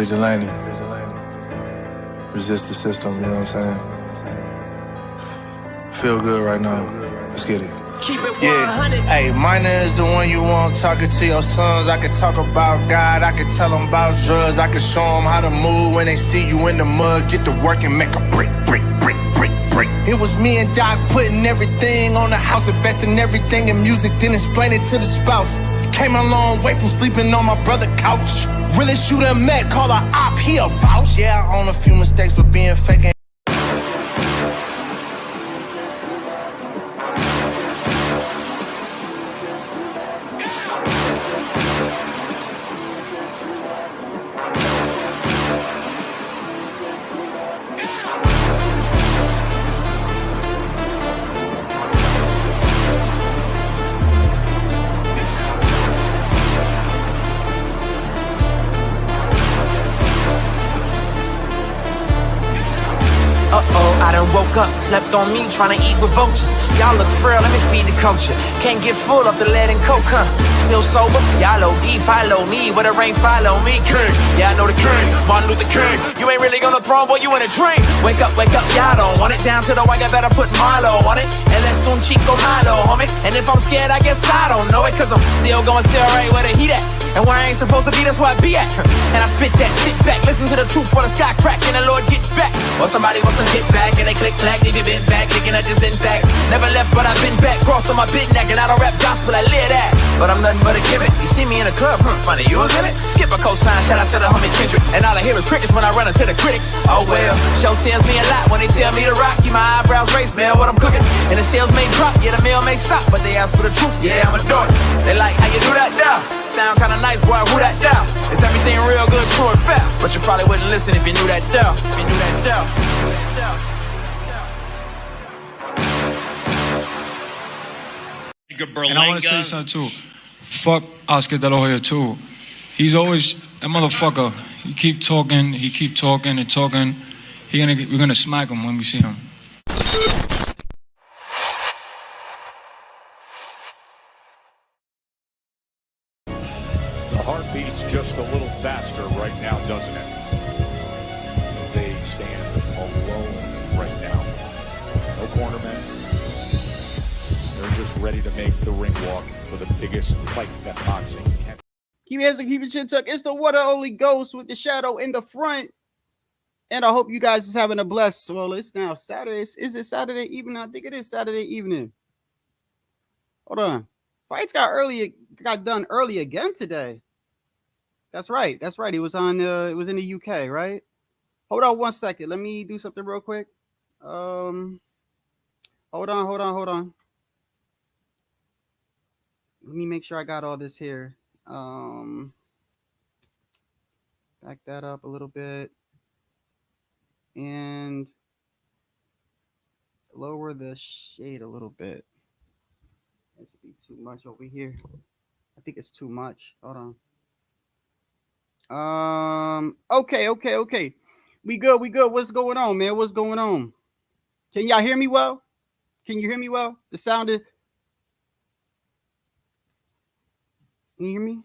vigilante. Resist the system, you know what I'm saying? Feel good right now. Let's get it. Keep it 100. Hey, minor is the one you want talking to your sons. I can talk about God, I can tell them about drugs. I can show them how to move when they see you in the mud. Get to work and make a brick. It was me and Doc putting everything on the house, investing everything in music, then explain it to the spouse. Came a long way from sleeping on my brother's couch. Really shoot a met, call a op, he a vouch. Yeah, I own a few mistakes, but being fake. I done woke up, slept on me, trying to eat with vultures. Y'all look frail, let me feed the culture. Can't get full of the lead and coke, huh? Still sober? Y'all OD, follow me. Where the rain follow me, king. Yeah, I know the king, Martin Luther King. You ain't really on the throne, boy, you in a dream. Wake up, y'all don't want it. Down to the wire, better put Marlo on it. And let's soon Chico Malo, homie. And if I'm scared, I guess I don't know it. Cause I'm still going still right where the heat at. And where I ain't supposed to be, that's where I be at. And I spit that, sit back, listen to the truth for the sky crack, and the Lord gets back. Or somebody wants to get back, and they click clack, they be bent back, looking at this intact. Never left, but I've been back, cross on my bit neck, and I don't rap gospel, I live that. But I'm nothing but a gimmick. You see me in the club, funny, you was in it. Skip a cosign, shout out to the homie Kendrick. And all I hear is crickets when I run into the critics. Oh well, show tells me a lot when they tell me to rock. Keep my eyebrows raised, smell what I'm cooking. And the sales may drop, yeah, the mail may stop, but they ask for the truth, yeah, I'm a dork. They like how you do that now. Sound kinda nice, boy, who that down? Is everything real good, true and fair? But you probably wouldn't listen if you knew that down. If you knew that down. And I want to say something too. Fuck Oscar De La Hoya too. He's always, that motherfucker, he keep talking and talking. We're gonna smack him when we see him. The heart beats just a little faster right now, doesn't it? They stand alone right now. No cornermen. They're just ready to make the ring walk for the biggest fight that boxing can. Keep it keep it chin tuck. It's the one and only Ghost with the shadow in the front. And I hope you guys is having a blessed. Well, it's now Saturday. Is it Saturday evening? I think it is Saturday evening. Hold on. Fights got done early again today. That's right. It was in the UK, right? Hold on 1 second. Let me do something real quick. Hold on. Let me make sure I got all this here. Back that up a little bit. And lower the shade a little bit. It's be too much over here. I think it's too much. Hold on. Okay. We good. What's going on, man? What's going on? Can y'all hear me well? Can you hear me well? The sound is. Can you hear me?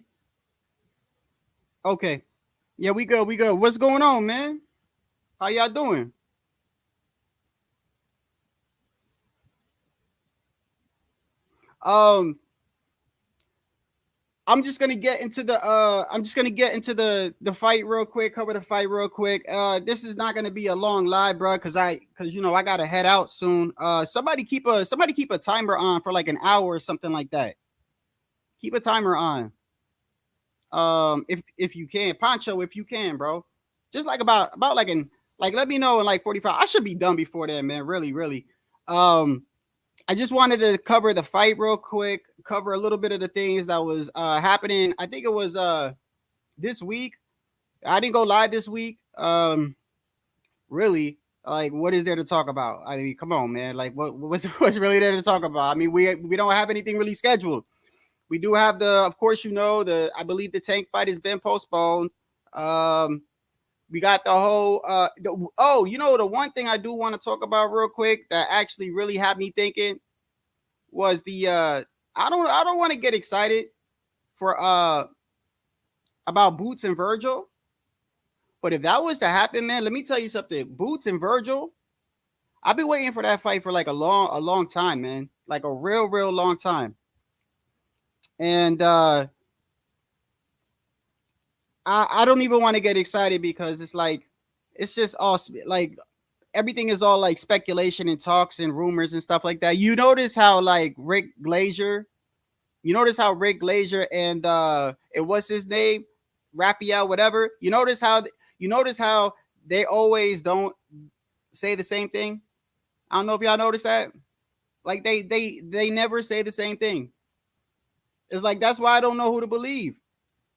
Okay. Yeah, we good. What's going on, man? How y'all doing? I'm just gonna get into the fight real quick, cover the fight real quick. This is not gonna be a long live, bro, because I gotta head out soon. Somebody keep a timer on for like an hour or something like that. Keep a timer on. If you can, Pancho, if you can, bro. Just like about let me know in like 45. I should be done before that, man. Really. I just wanted to cover the fight real quick, cover a little bit of the things that was happening. I think it was this week. I didn't go live this week. Really, like, what is there to talk about? I mean, come on, man. Like, what's really there to talk about? I mean, we don't have anything really scheduled. We do have I believe the Tank fight has been postponed. We got the whole the one thing I do want to talk about real quick that actually really had me thinking was the I don't want to get excited for about Boots and Virgil, But if that was to happen, man, let me tell you something. Boots and Virgil, I've been waiting for that fight for like a long time, man. Like a real long time. And I don't even want to get excited because it's just all like everything is all like speculation and talks and rumors and stuff like that. You notice how like Rick Glazier and it was his name, Raphael, whatever. You notice how they always don't say the same thing. I don't know if y'all noticed that. Like they never say the same thing. It's like that's why I don't know who to believe.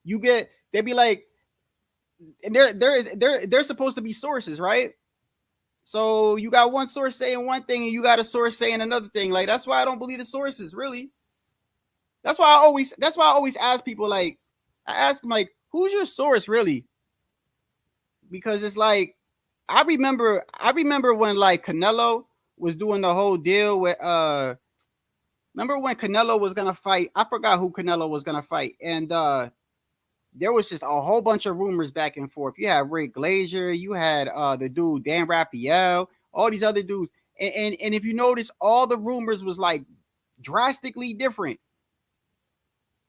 They be like, and they're supposed to be sources, right? So you got one source saying one thing and you got a source saying another thing. Like that's why I don't believe the sources, really. That's why I always ask people, like, I ask them, like, who's your source really? Because it's like I remember when like Canelo was doing the whole deal with remember when Canelo was gonna fight? I forgot who Canelo was gonna fight, and there was just a whole bunch of rumors back and forth. You had Rick Glazier, you had the dude Dan Raphael, all these other dudes, and if you notice, all the rumors was like drastically different.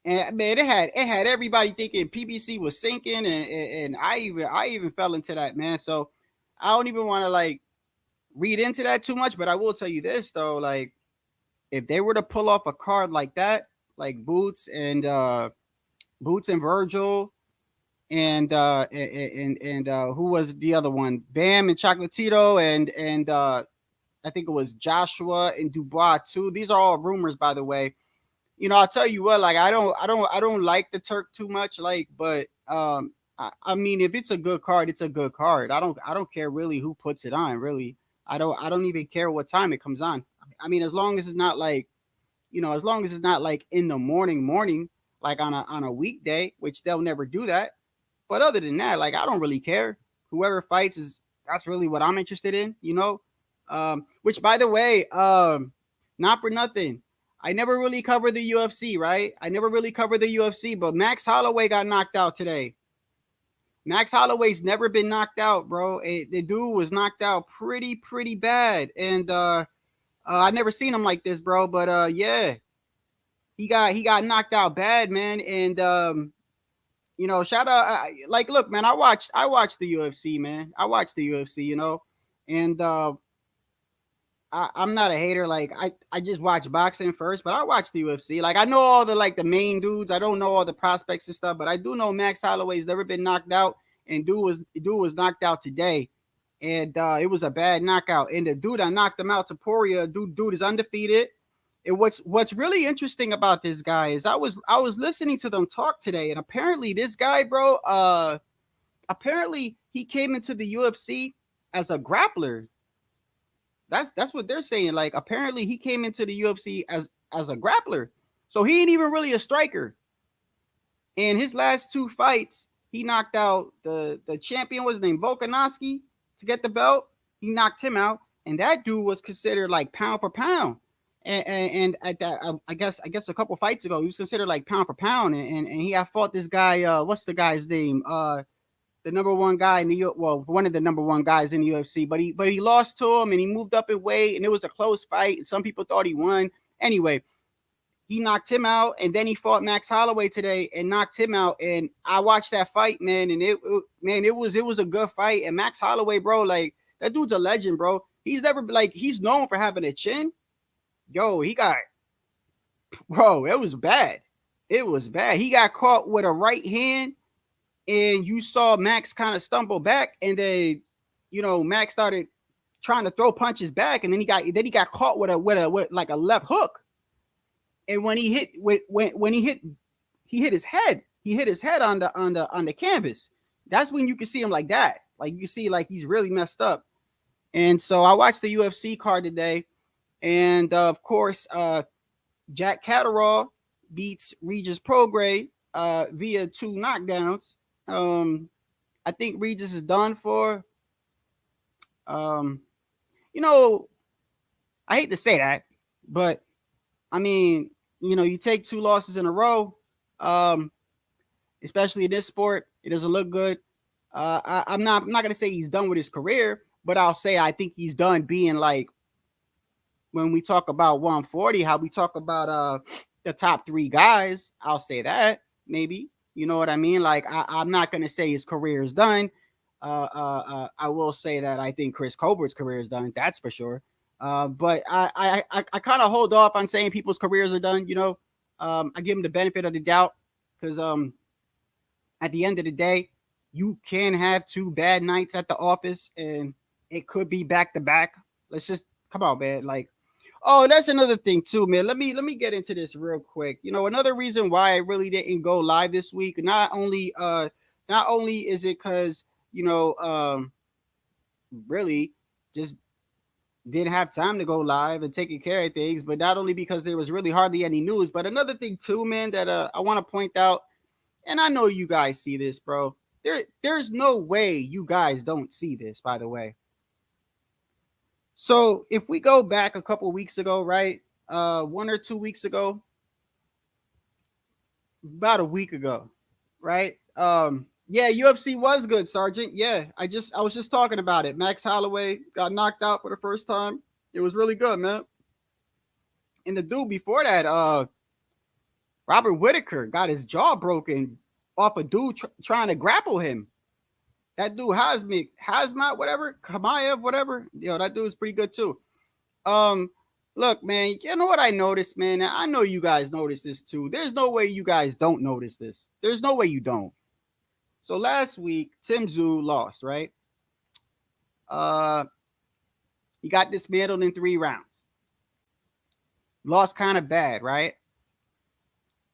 And man, it had everybody thinking PBC was sinking, and I even fell into that, man. So I don't even want to like read into that too much, but I will tell you this though, like if they were to pull off a card like that, like Boots and Virgil and who was the other one? Bam and Chocolatito and I think it was Joshua and Dubois too. These are all rumors, by the way. You know, I'll tell you what, like I don't like the Turk too much, like, but I mean, if it's a good card, it's a good card. I don't care really who puts it on, really. I don't even care what time it comes on. I mean, as long as it's not like, you know, as long as it's not like in the morning, like on a weekday, which they'll never do that. But other than that, like I don't really care. Whoever fights that's really what I'm interested in, you know. Which by the way, not for nothing, I never really covered the UFC, right? I never really covered the UFC, but Max Holloway got knocked out today. Max Holloway's never been knocked out, bro. The dude was knocked out pretty bad, and I never seen him like this, bro. But yeah, he got knocked out bad, man. And you know, shout out, like, look, man, I watched the UFC, man. I watched the UFC, you know, and I'm not a hater. Like I just watch boxing first, but I watch the UFC. Like I know all the main dudes. I don't know all the prospects and stuff, but I do know Max Holloway's never been knocked out, and dude was knocked out today, and it was a bad knockout. And the dude that knocked him out, Taporia, dude is undefeated. And what's really interesting about this guy is I was listening to them talk today, and apparently this guy, bro, apparently he came into the UFC as a grappler. That's what they're saying. Like apparently he came into the UFC as a grappler. So he ain't even really a striker. And his last two fights, he knocked out the champion, was named Volkanovski, to get the belt. He knocked him out, and that dude was considered like pound for pound. And at that, I guess a couple fights ago, he was considered like pound for pound, and he had fought this guy. What's the guy's name? The number one guy in one of the number one guys in the UFC, but he lost to him, and he moved up in weight, and it was a close fight, and some people thought he won. Anyway, he knocked him out, and then he fought Max Holloway today and knocked him out. And I watched that fight, man, and it was a good fight. And Max Holloway, bro, like that dude's a legend, bro. He's known for having a chin. Yo, bro, it was bad. It was bad. He got caught with a right hand, and you saw Max kind of stumble back, and then, you know, Max started trying to throw punches back, and then he got caught with like a left hook. And when he hit his head. He hit his head on the canvas. That's when you can see him like that. Like you see, like he's really messed up. And so I watched the UFC card today, and of course, Jack Catteral beats Regis Prograis via 2 knockdowns. I think Regis is done for. You know, I hate to say that, but I mean, you know, you take 2 losses in a row, especially in this sport, it doesn't look good. I'm not gonna say he's done with his career, but I'll say I think he's done being like, when we talk about 140, how we talk about the top 3 guys. I'll say that maybe, you know what I mean. Like I'm not gonna say his career is done. I will say that I think Chris Colbert's career is done. That's for sure. But I kind of hold off on saying people's careers are done. You know, I give them the benefit of the doubt because at the end of the day, you can have 2 bad nights at the office and it could be back to back. Let's just come on, man. Like, oh, that's another thing too, man. Let me get into this real quick. You know, another reason why I really didn't go live this week, not only is it because, you know, really just didn't have time to go live and taking care of things, but not only because there was really hardly any news, but another thing too, man, that I want to point out, and I know you guys see this, bro. There's no way you guys don't see this, by the way. So if we go back a couple weeks ago, right? 1 or 2 weeks ago, about a week ago, right? Yeah, UFC was good, Sergeant. Yeah, I was just talking about it. Max Holloway got knocked out for the first time. It was really good, man. And the dude before that, Robert Whitaker, got his jaw broken off a dude trying to grapple him. That dude Hazmat, whatever, Kamayev, whatever. Yo, that dude's pretty good too. Look, man, you know what I noticed, man? I know you guys noticed this too. There's no way you guys don't notice this. There's no way you don't. So last week, Tim Tszyu lost, right? He got dismantled in 3 rounds. Lost kind of bad, right?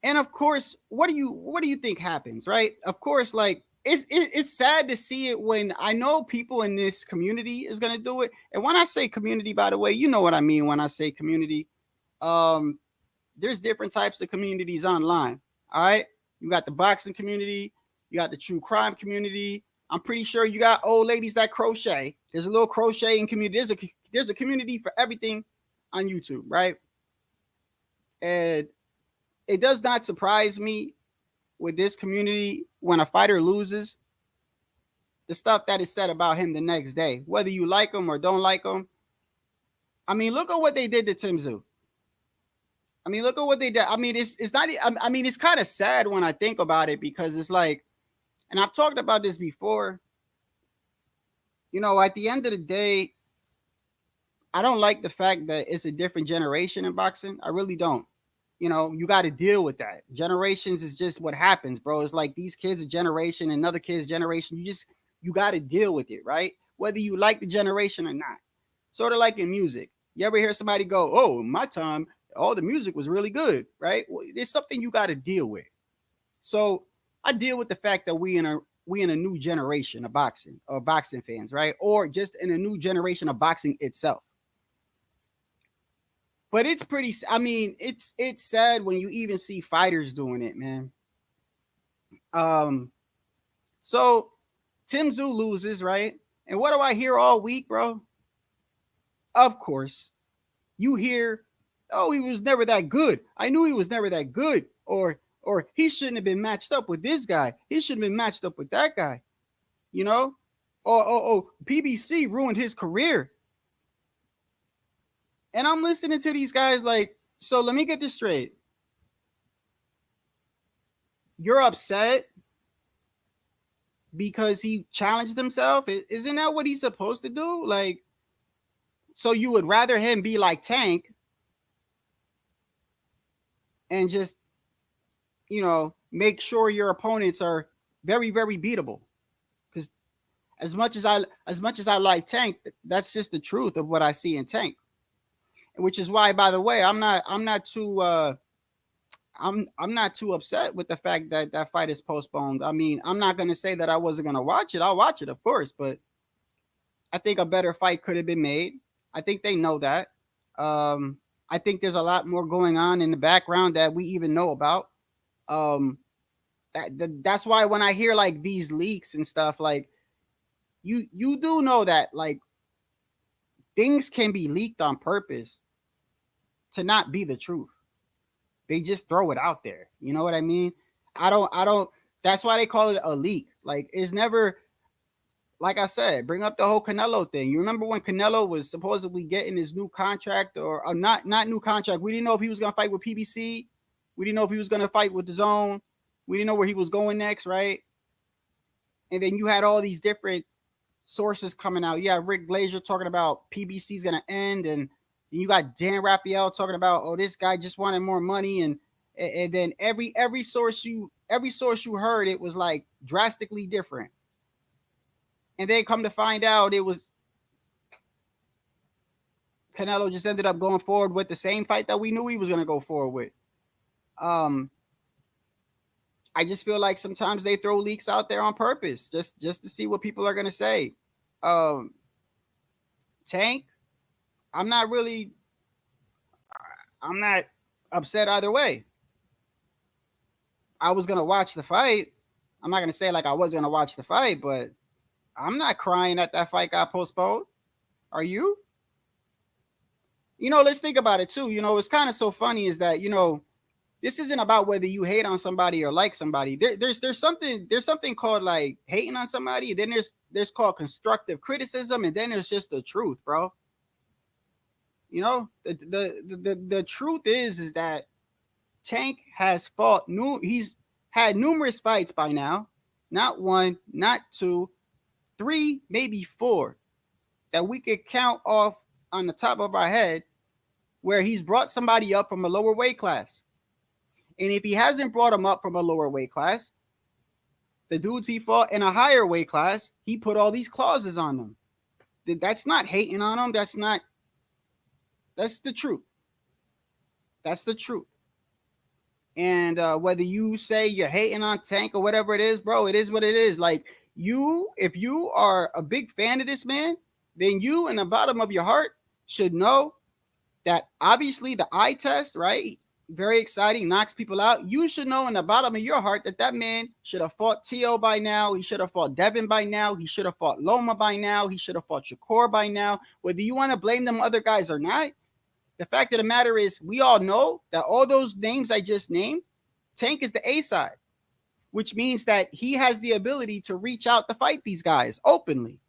And of course, what do you think happens, right? Of course, like it's sad to see it when I know people in this community is gonna do it. And when I say community, by the way, you know what I mean when I say community. There's different types of communities online. All right, you got the boxing community, you got the true crime community. I'm pretty sure you got old ladies that crochet. There's a little crocheting community. There's a community for everything on YouTube, right? And it does not surprise me with this community when a fighter loses, the stuff that is said about him the next day, whether you like him or don't like him. I mean, look at what they did to Tim Tszyu. I mean, look at what they did. I mean, it's not. I mean, it's kind of sad when I think about it because it's like, and I've talked about this before. You know, at the end of the day, I don't like the fact that it's a different generation in boxing. I really don't. You know, you got to deal with that. Generations is just what happens, bro. It's like these kids' a generation, another kid's generation. You got to deal with it, right? Whether you like the generation or not. Sort of like in music. You ever hear somebody go, oh, in my time, all the music was really good, right? Well, there's something you got to deal with. So I deal with the fact that we in a new generation of boxing or boxing fans, right? Or just in a new generation of boxing itself. But it's pretty, I mean, it's sad when you even see fighters doing it, man. So Tim Tszyu loses, right? And what do I hear all week, bro? Of course, you hear, oh, he was never that good. I knew he was never that good. Or he shouldn't have been matched up with this guy. He shouldn't have been matched up with that guy. You know? Or PBC ruined his career. And I'm listening to these guys like, so let me get this straight. You're upset because he challenged himself? Isn't that what he's supposed to do? Like, so you would rather him be like Tank and just, you know, make sure your opponents are very, very beatable. Because as much as I like Tank, that's just the truth of what I see in Tank. Which is why, by the way, I'm not too upset with the fact that that fight is postponed. I mean, I'm not going to say that I wasn't going to watch it. I'll watch it, of course, but I think a better fight could have been made. I think they know that. I think there's a lot more going on in the background that we even know about. That's why when I hear like these leaks and stuff, like you do know that like things can be leaked on purpose to not be the truth. They just throw it out there. You know what I mean? I don't, that's why they call it a leak. Like it's never, like I said, bring up the whole Canelo thing. You remember when Canelo was supposedly getting his new contract, or not new contract? We didn't know if he was going to fight with PBC. We didn't know if he was going to fight with the Zone. We didn't know where he was going next, right? And then you had all these different sources coming out. You had Rick Glazier talking about PBC is going to end, and you got Dan Raphael talking about, oh, this guy just wanted more money, and then every source you heard, it was like drastically different. And then come to find out, it was Canelo just ended up going forward with the same fight that we knew he was going to go forward with. I just feel like sometimes they throw leaks out there on purpose, just to see what people are going to say. Tank, I'm not upset either way. I was going to watch the fight. I'm not going to say like I was going to watch the fight, but I'm not crying that fight got postponed. Are you? Let's think about it too. It's kind of so funny is that, this isn't about whether you hate on somebody or like somebody. There's something called like hating on somebody. Then there's called constructive criticism, and then there's just the truth, bro. The truth is that Tank has fought he's had numerous fights by now, not one, not two, 3, maybe 4, that we could count off on the top of our head, where he's brought somebody up from a lower weight class. And if he hasn't brought him up from a lower weight class, the dudes he fought in a higher weight class, he put all these clauses on them. That's not hating on them. That's the truth. That's the truth. And whether you say you're hating on Tank or whatever it is, bro, it is what it is. Like, if you are a big fan of this man, then you in the bottom of your heart should know that obviously the eye test, right? Very exciting, knocks people out. You should know in the bottom of your heart that man should have fought Tio by now. He should have fought Devin by now. He should have fought Loma by now. He should have fought Shakur by now. Whether you want to blame them other guys or not, the fact of the matter is we all know that all those names I just named, Tank is the A side, which means that he has the ability to reach out to fight these guys openly.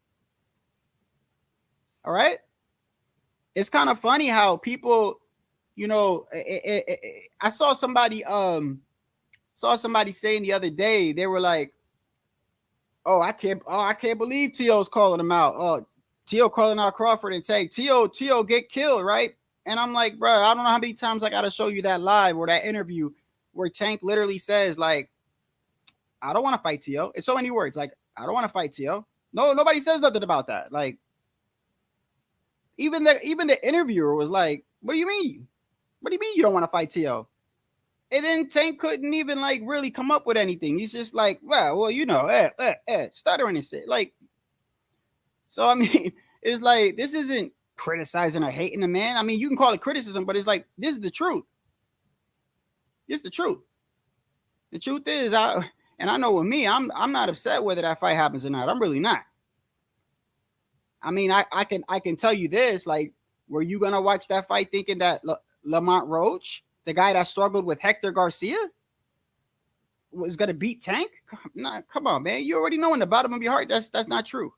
All right? It's kind of funny how people, I saw somebody saying the other day, they were like, I can't believe Tio's calling him out. Oh, Tio calling out Crawford and Tank. Tio get killed, right? And I'm like, bro, I don't know how many times I got to show you that live or that interview where Tank literally says, like, I don't want to fight Tio. It's so many words. Like, I don't want to fight Tio. No, nobody says nothing about that. Like, even the interviewer was like, what do you mean? What do you mean you don't want to fight Tio? And then Tank couldn't even like really come up with anything. He's just like, well, stuttering and shit. Like, so I mean, it's like, this isn't criticizing or hating the man. I mean, you can call it criticism, but it's like, this is the truth. This is the truth. The truth is, I know with me, I'm not upset whether that fight happens or not. I'm really not. I mean, I can tell you this, like, were you gonna watch that fight thinking that Lamont Roach, the guy that struggled with Hector Garcia, was gonna beat Tank? Nah, come on, man. You already know in the bottom of your heart that's not true.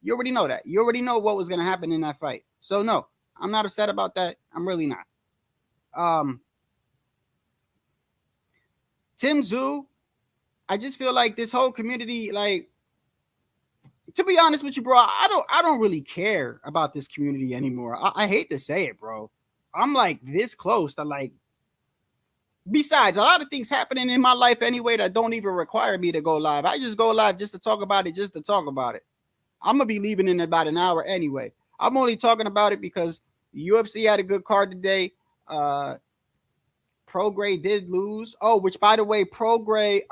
You already know that. You already know what was gonna happen in that fight. So no, I'm not upset about that. I'm really not. Tim Tszyu, I just feel like this whole community, like, to be honest with you, bro, I don't really care about this community anymore. I hate to say it, bro. I'm like this close to like, besides a lot of things happening in my life anyway that don't even require me to go live. I just go live just to talk about it, I'm going to be leaving in about an hour anyway. I'm only talking about it because the UFC had a good card today. Prograis did lose. Oh, which by the way, Prograis,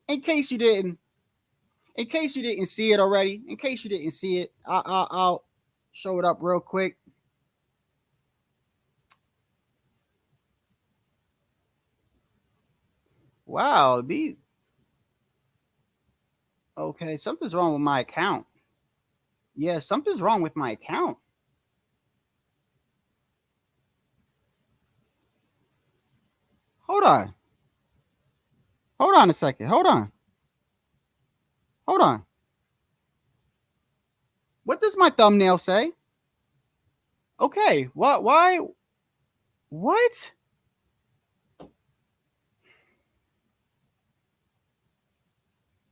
in case you didn't in case you didn't see it already, I'll show it up real quick. Wow, these. Okay, something's wrong with my account. Yeah, something's wrong with my account. Hold on. Hold on a second. Hold on. What does my thumbnail say? Okay, what? Why? What?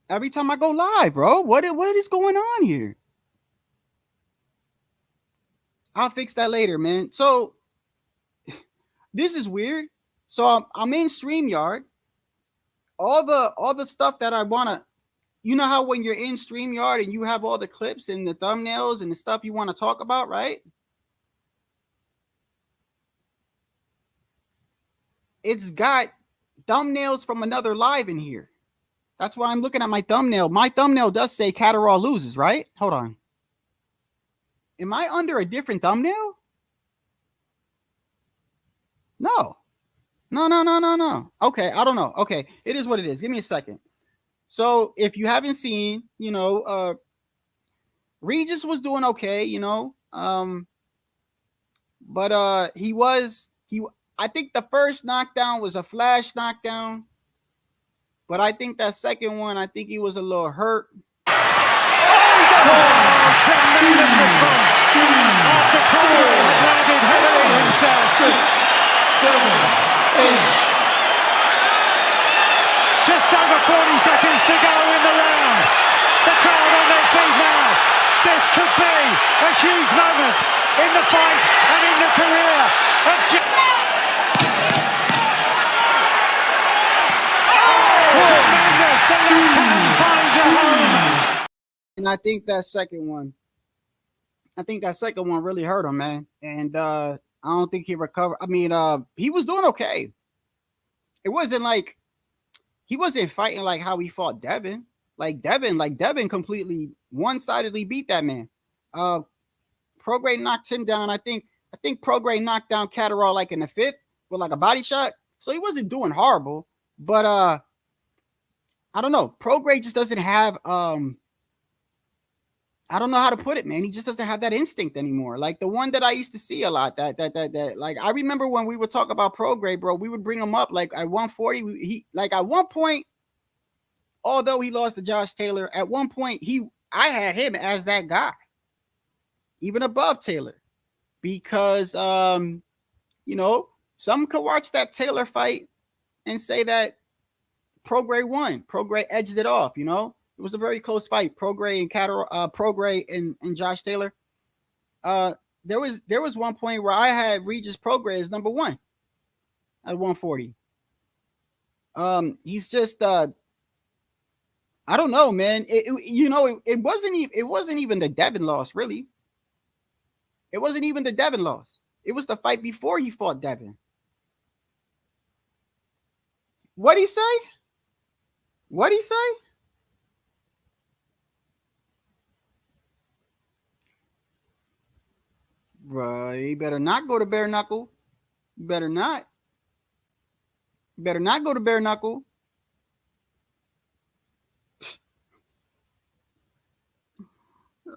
Every time I go live, bro. What is going on here? I'll fix that later, man. So this is weird. So I'm in StreamYard. All the stuff that I wanna, you know how when you're in StreamYard and you have all the clips and the thumbnails and the stuff you want to talk about, right? It's got thumbnails from another live in here. That's why I'm looking at my thumbnail. My thumbnail does say Catteral loses, right? Hold on. Am I under a different thumbnail? No. Okay, I don't know. Okay, it is what it is. Give me a second. So if you haven't seen, Regis was doing okay, but I think the first knockdown was a flash knockdown, but I think that second one, I think he was a little hurt. Tremendous response after Prograis had landed heavily himself. 6, 7, 8. Just over 40 seconds to go in the round. The crowd on their feet now. This could be a huge moment in the fight and in the career of tremendous. The left hand finds a home. And I think that second one really hurt him, man. And I don't think he recovered. I mean, he was doing okay. It wasn't like he wasn't fighting like how he fought Devin. Like Devin completely one-sidedly beat that man. Prograis knocked him down. I think Prograis knocked down Catteral like in the 5th with like a body shot. So he wasn't doing horrible, but I don't know. Prograis just doesn't have I don't know how to put it, man. He just doesn't have that instinct anymore. Like the one that I used to see a lot. That like I remember when we would talk about Prograis, bro. We would bring him up like at 140. He like at one point, although he lost to Josh Taylor, at one point I had him as that guy, even above Taylor, because some could watch that Taylor fight and say that Prograis won. Prograis edged it off, It was a very close fight. Prograis and Catteral, Prograis and Josh Taylor. There was one point where I had Regis Prograis as number 1 at 140. He's just I don't know, man. It wasn't even the Devin loss, really. It wasn't even the Devin loss. It was the fight before he fought Devin. What'd he say? Bro, you better not go to bare knuckle. You better not. You better not go to bare knuckle.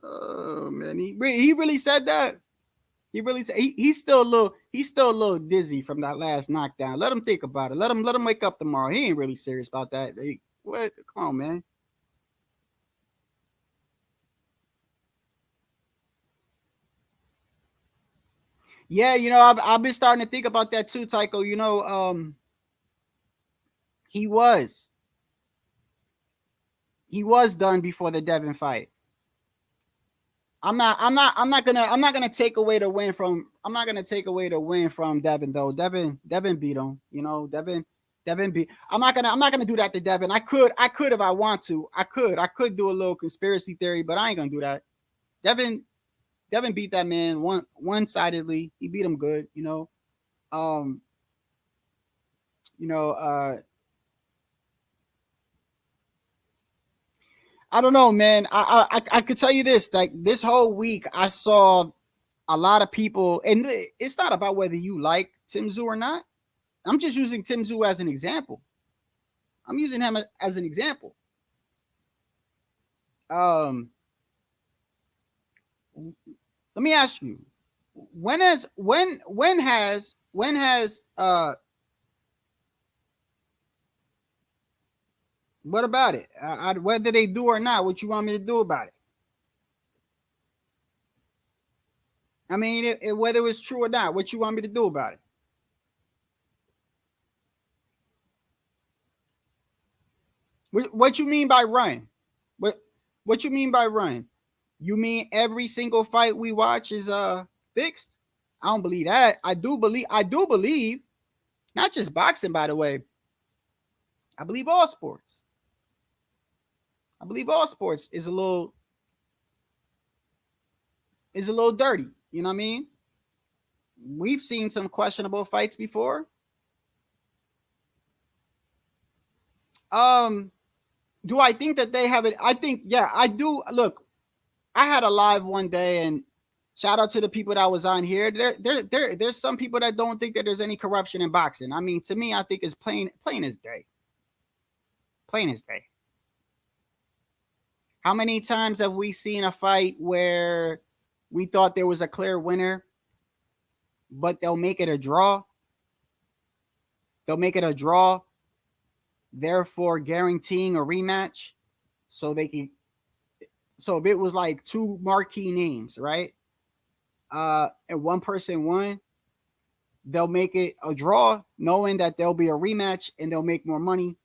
Oh man, he really said that. He really said he's still a little dizzy from that last knockdown. Let him think about it. Let him wake up tomorrow. He ain't really serious about that. What? Come on, man. Yeah, I've been starting to think about that too, Tycho. He was done before the Devin fight. I'm not gonna take away the win from Devin though. Devin beat him. Devin beat. I'm not gonna do that to Devin. I could if I want to. I could do a little conspiracy theory, but I ain't gonna do that. Devin beat that man one-sidedly. He beat him good, I don't know, man. I could tell you this, like this whole week, I saw a lot of people, and it's not about whether you like Tim Tszyu or not. I'm just using Tim Tszyu as an example. I'm using him as an example. Let me ask you, when has what about it? Whether they do or not, what you want me to do about it? I mean, whether it's true or not, what you want me to do about it? What you mean by run? What you mean by run? You mean every single fight we watch is fixed? I don't believe that. I do believe, not just boxing, by the way. I believe all sports. I believe all sports is a little dirty. You know what I mean? We've seen some questionable fights before. Do I think that they have it? I think, yeah, I do. Look, I had a live one day, and shout out to the people that was on here. There's some people that don't think that there's any corruption in boxing. I mean, to me, I think it's plain as day. Plain as day. How many times have we seen a fight where we thought there was a clear winner, but they'll make it a draw? They'll make it a draw, therefore guaranteeing a rematch, so they can. So if it was like two marquee names, right, and one person won, they'll make it a draw, knowing that there'll be a rematch and they'll make more money.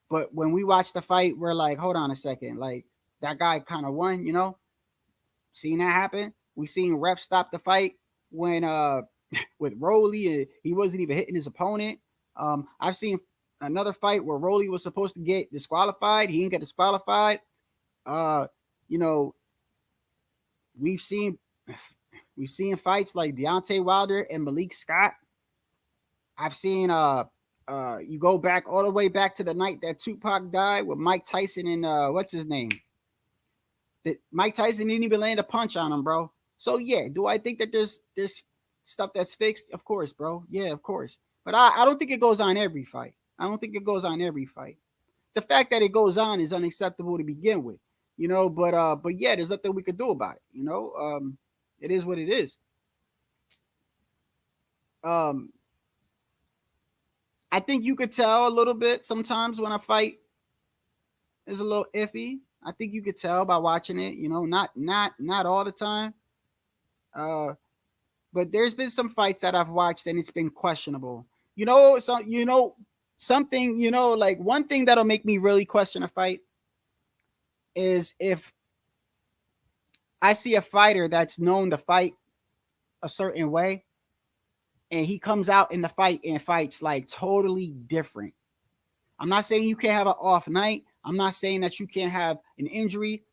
But when we watch the fight, we're like, hold on a second, like that guy kind of won, you know? Seen that happen? We seen refs stop the fight when with Rolly, he wasn't even hitting his opponent. I've seen another fight where Rolly was supposed to get disqualified. He didn't get disqualified. You know, we've seen fights like Deontay Wilder and Malik Scott. I've seen you go back all the way back to the night that Tupac died with Mike Tyson and what's his name? That Mike Tyson didn't even land a punch on him, bro. So yeah, do I think that there's stuff that's fixed? Of course, bro. Yeah, of course. But I don't think it goes on every fight. I don't think it goes on every fight. The fact that it goes on is unacceptable to begin with, you know. But yeah, there's nothing we could do about it, you know. It is what it is. I think you could tell a little bit sometimes when a fight is a little iffy. I think you could tell by watching it, you know, not all the time. But there's been some fights that I've watched and it's been questionable. You know, so you know something, you know, like one thing that'll make me really question a fight is if I see a fighter that's known to fight a certain way and he comes out in the fight and fights like totally different. I'm not saying you can't have an off night. I'm not saying that you can't have an injury,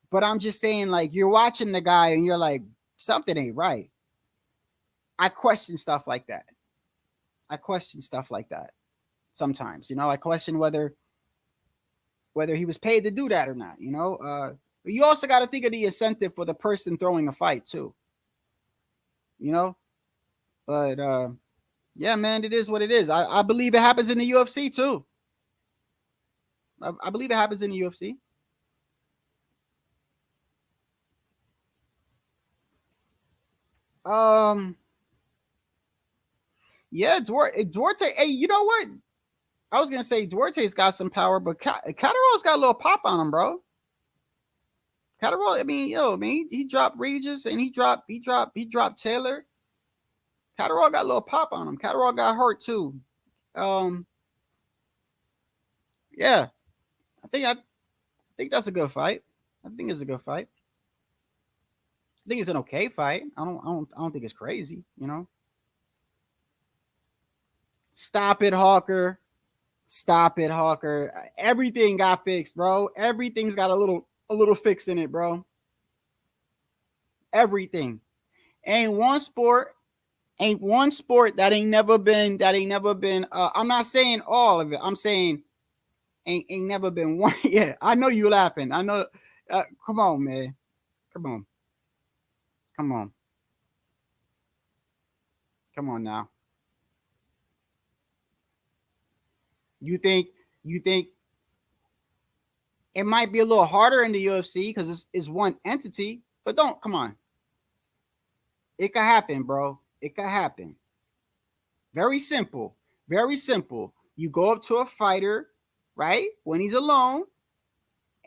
but I'm just saying, like, you're watching the guy and you're like, something ain't right. I question stuff like that. Sometimes, you know, I question whether he was paid to do that or not, you know. But you also got to think of the incentive for the person throwing a fight too, you know. But yeah, man, it is what it is. I believe it happens in the UFC too. I believe it happens in the UFC. Yeah, Duarte. Hey, you know what? I was gonna say Duarte's got some power, but Catterall's got a little pop on him, bro. Catteral, I mean, he dropped Regis and he dropped Taylor. Catteral got a little pop on him. Catteral got hurt too. Yeah, I think that's a good fight. I think it's a good fight. I think it's an okay fight. I don't think it's crazy, you know. Stop it, Hawker. Stop it, Hawker. Everything got fixed, bro. Everything's got a little fix in it, bro. Everything. Ain't one sport that ain't never been. I'm not saying all of it. I'm saying ain't never been won. Yeah, I know you laughing. I know. Come on, man. Come on. Come on. Come on now. You think it might be a little harder in the UFC because it's one entity, but don't, come on. It could happen, bro. It could happen. Very simple. Very simple. You go up to a fighter, right? When he's alone,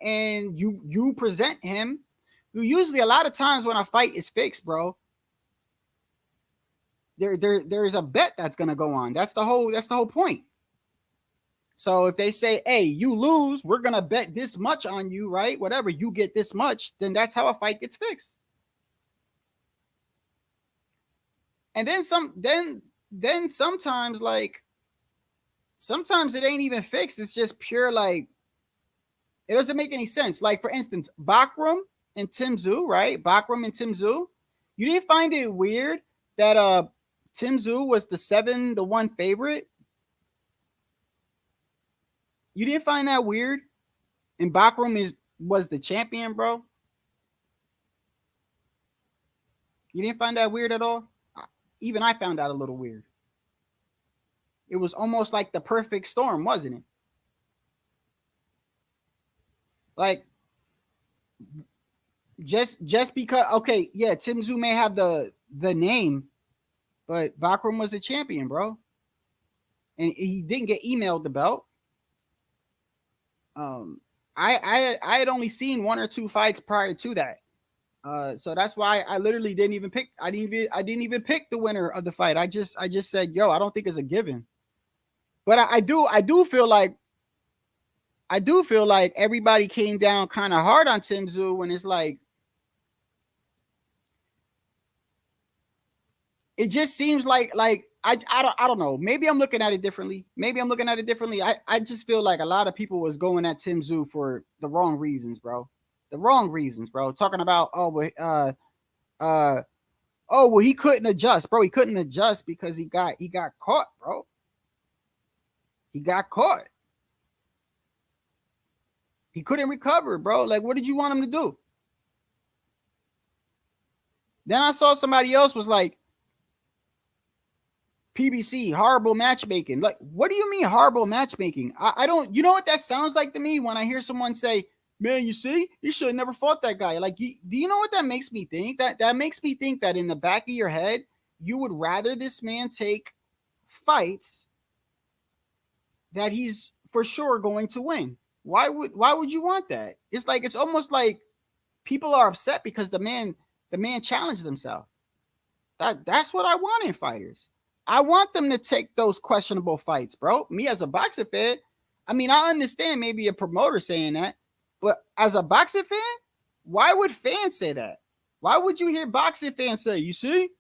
and you present him. You usually, a lot of times when a fight is fixed, bro, there's a bet that's gonna go on. That's the whole point. So if they say, hey, you lose, we're gonna bet this much on you, right? Whatever, you get this much, then that's how a fight gets fixed. And then sometimes, like, sometimes it ain't even fixed. It's just pure, like, it doesn't make any sense. Like, for instance, Bakram and Tim Tszyu, right? Bakram and Tim Tszyu. You didn't find it weird that Tim Tszyu was the 7-1 favorite? You didn't find that weird? And Bakram was the champion, bro? You didn't find that weird at all? Even I found that a little weird. It was almost like the perfect storm, wasn't it? Like, just because, okay, yeah, Tim Tszyu may have the name, but Bakram was a champion, bro. And he didn't get emailed the belt. I had only seen 1 or 2 fights prior to that. So that's why I literally didn't even pick. I didn't even pick the winner of the fight. I just said, yo, I don't think it's a given. But I do feel like everybody came down kind of hard on Tim Tszyu when it's like, it just seems like I don't know. Maybe I'm looking at it differently. I just feel like a lot of people was going at Tim Tszyu for the wrong reasons, bro. Talking about, well, he couldn't adjust, bro. He couldn't adjust because he got caught, bro. He got caught. He couldn't recover, bro. Like, what did you want him to do? Then I saw somebody else was like, PBC, horrible matchmaking. Like, what do you mean horrible matchmaking? I don't, you know what that sounds like to me when I hear someone say, man, you see, you should have never fought that guy. Like, do you know what that makes me think? That makes me think that in the back of your head, you would rather this man take fights that he's for sure going to win. Why would you want that? It's like, it's almost like people are upset because the man challenged himself. That's what I want in fighters. I want them to take those questionable fights, bro. Me as a boxer fan, I mean, I understand maybe a promoter saying that, but as a boxer fan, why would fans say that? Why would you hear boxing fans say, you see,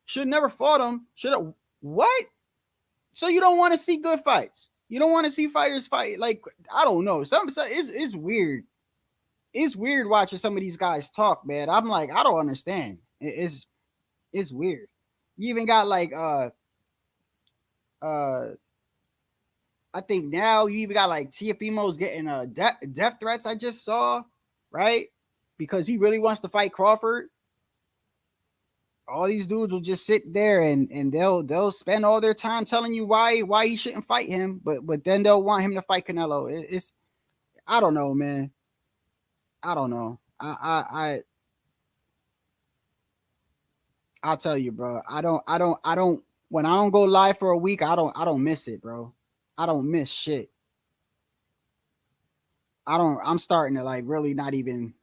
should never fought him. What? So you don't want to see good fights? You don't want to see fighters fight? Like, I don't know. It's weird. It's weird watching some of these guys talk, man. I'm like, I don't understand. It's weird. You even got like I think now you even got like Teofimo's getting death threats. I just saw, right? Because he really wants to fight Crawford. All these dudes will just sit there and they'll spend all their time telling you why he shouldn't fight him, but then they'll want him to fight Canelo. It's I don't know, man. I don't know. I'll tell you, bro. I don't when I don't go live for a week, I don't miss it, bro. I don't miss shit. I'm starting to like really not even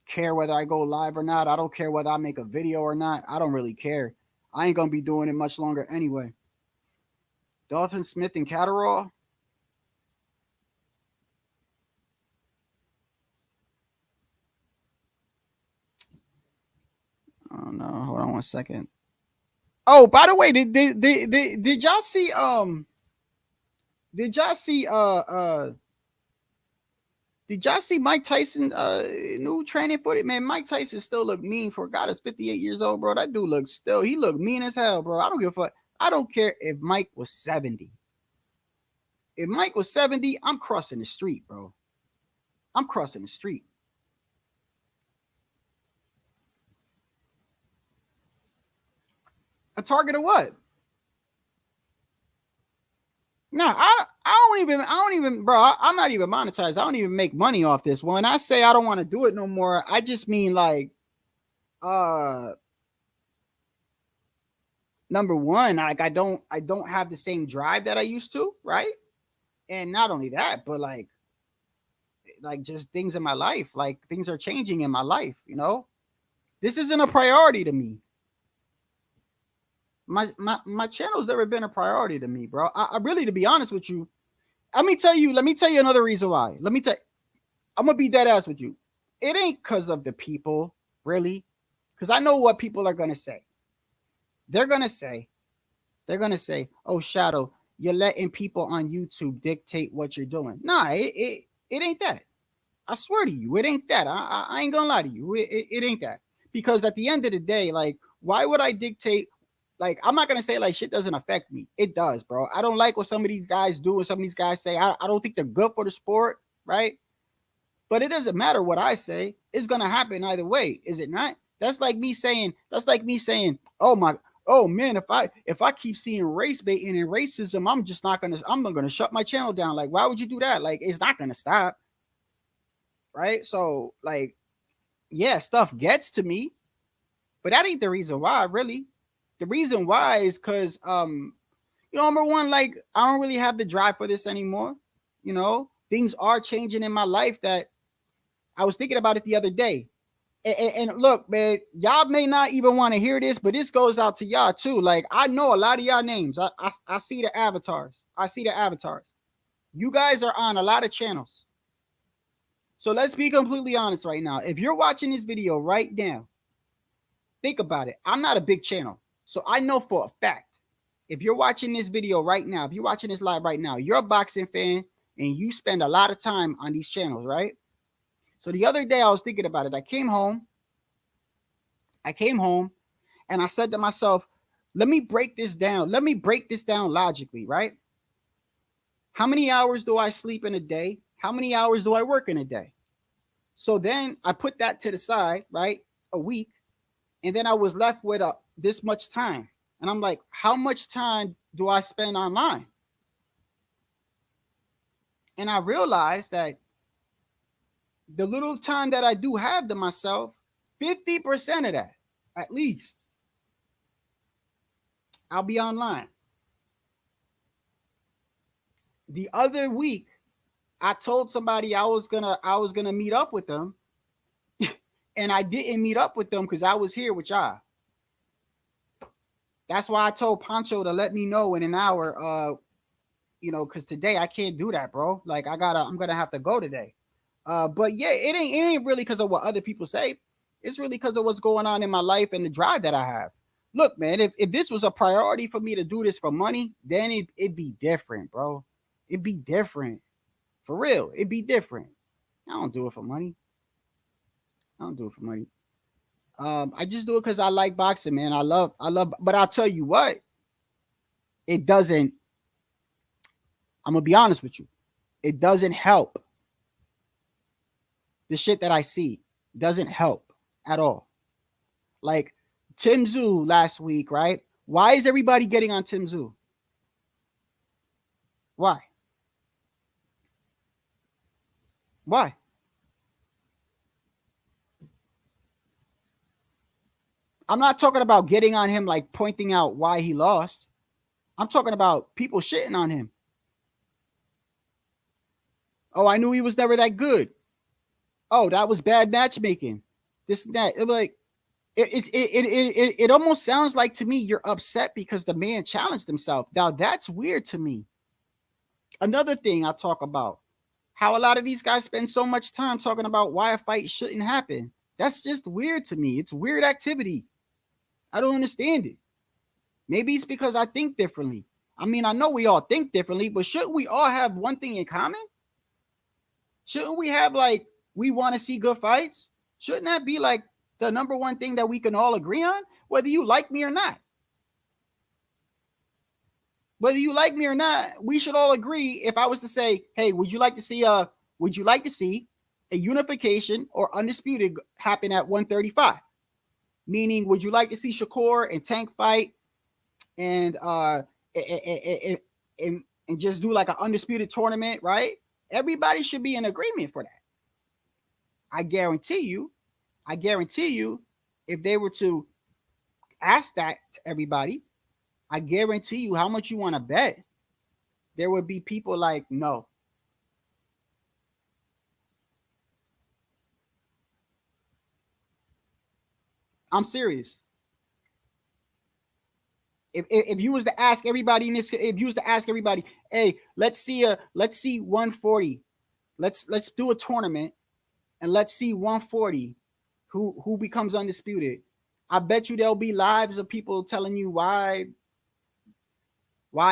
care whether I go live or not. I don't care whether I make a video or not. I don't really care. I ain't gonna be doing it much longer anyway. Dalton Smith and Catteral. Oh no, hold on one second. Oh, by the way, did y'all see did y'all see Mike Tyson new training footage? Man, Mike Tyson still look mean for a guy that's 58 years old, bro. That dude looks he look mean as hell, bro. I don't give a fuck. I don't care if Mike was 70. If Mike was 70, I'm crossing the street, bro. I'm crossing the street. A target of what? No, I don't even, bro. I'm not even monetized. I don't even make money off this. When I say I don't want to do it no more, I just mean like, number one, like I don't have the same drive that I used to, right? And not only that, but like just things in my life, like things are changing in my life. You know, this isn't a priority to me. My channel's never been a priority to me, bro. I really, to be honest with you, let me tell you another reason why. I'm gonna be dead ass with you. It ain't because of the people, really, because I know what people are gonna say. They're gonna say, "Oh, Shadow, you're letting people on YouTube dictate what you're doing." Nah, it ain't that. I swear to you, it ain't that. I ain't gonna lie to you. It ain't that. Because at the end of the day, like, why would I dictate? Like, I'm not gonna say like shit doesn't affect me. It does, bro. I don't like what some of these guys do, what some of these guys say. I don't think they're good for the sport, right? But it doesn't matter what I say. It's gonna happen either way, is it not? That's like me saying, oh man, if I keep seeing race baiting and racism, I'm not gonna shut my channel down. Like, why would you do that? Like, it's not gonna stop. Right? So, like, yeah, stuff gets to me, but that ain't the reason why, really. The reason why is because number one, like, I don't really have the drive for this anymore. You know, things are changing in my life that I was thinking about it the other day. And look, man, y'all may not even want to hear this, but this goes out to y'all too. Like, I know a lot of y'all names. I see the avatars. You guys are on a lot of channels. So let's be completely honest right now. If you're watching this video right now, think about it. I'm not a big channel. So I know for a fact, if you're watching this video right now, if you're watching this live right now, you're a boxing fan and you spend a lot of time on these channels, right? So the other day I was thinking about it. I came home and I said to myself, let me break this down. Let me break this down logically, right? How many hours do I sleep in a day? How many hours do I work in a day? So then I put that to the side, right? A week. And then I was left with this much time. And I'm like, how much time do I spend online? And I realized that the little time that I do have to myself, 50% of that, at least, I'll be online. The other week, I told somebody I was gonna meet up with them, and I didn't meet up with them because I was here with y'all. That's why I told Pancho to let me know in an hour. Because today I can't do that, bro. Like, I'm gonna have to go today. But yeah, it ain't really because of what other people say. It's really because of what's going on in my life and the drive that I have. Look, man, if this was a priority for me to do this for money, then it'd be different, bro. It'd be different. For real, it'd be different. I don't do it for money. I just do it because I like boxing, man. I love, but I'll tell you what, it doesn't, I'm gonna be honest with you, it doesn't help. The shit that I see doesn't help at all. Like Tim Tszyu last week, right? Why is everybody getting on Tim Tszyu? Why? I'm not talking about getting on him like pointing out why he lost. I'm talking about people shitting on him. Oh, I knew he was never that good. Oh, that was bad matchmaking. This and that. It almost sounds like to me you're upset because the man challenged himself. Now that's weird to me. Another thing I talk about, how a lot of these guys spend so much time talking about why a fight shouldn't happen. That's just weird to me. It's weird activity. I don't understand it. Maybe it's because I think differently. I mean, I know we all think differently, but shouldn't we all have one thing in common? Shouldn't we have, like, we want to see good fights? Shouldn't that be like the number one thing that we can all agree on, whether you like me or not? Whether you like me or not, we should all agree. If I was to say, hey, would you like to see a unification or undisputed happen at 135? Meaning, would you like to see Shakur and Tank fight and just do like an undisputed tournament, right? Everybody should be in agreement for that. I guarantee you, if they were to ask that to everybody, I guarantee you how much you want to bet, there would be people like, no. I'm serious. If you was to ask everybody in this, if you was to ask everybody, hey, let's see 140, let's do a tournament, and let's see 140, who becomes undisputed. I bet you there'll be lives of people telling you why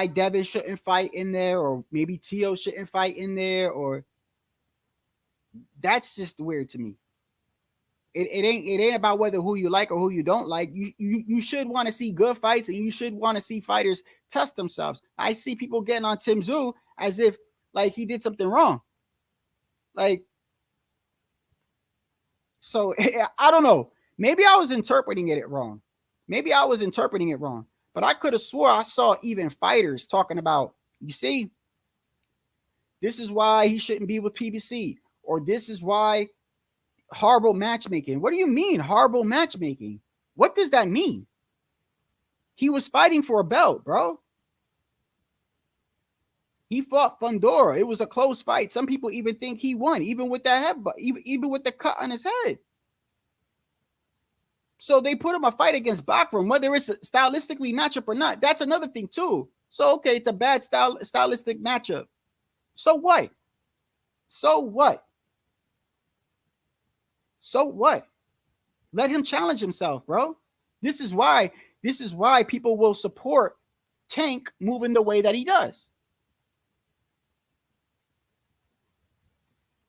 Devin shouldn't fight in there, or maybe Tio shouldn't fight in there, or that's just weird to me. It ain't about whether who you like or who you don't like. You should want to see good fights, and you should want to see fighters test themselves. I see people getting on Tim Tszyu as if like he did something wrong. Like, so I don't know. Maybe I was interpreting it wrong. But I could have swore I saw even fighters talking about, you see, this is why he shouldn't be with PBC, or this is why horrible matchmaking. What do you mean horrible matchmaking? What does that mean? He was fighting for a belt, bro. He fought Fundora. It was a close fight. Some people even think he won, even with that head, even with the cut on his head. So they put him a fight against Bakram, whether it's a stylistically matchup or not. That's another thing too. So okay, it's a bad stylistic matchup. So what? Let him challenge himself, bro. This is why people will support Tank moving the way that he does.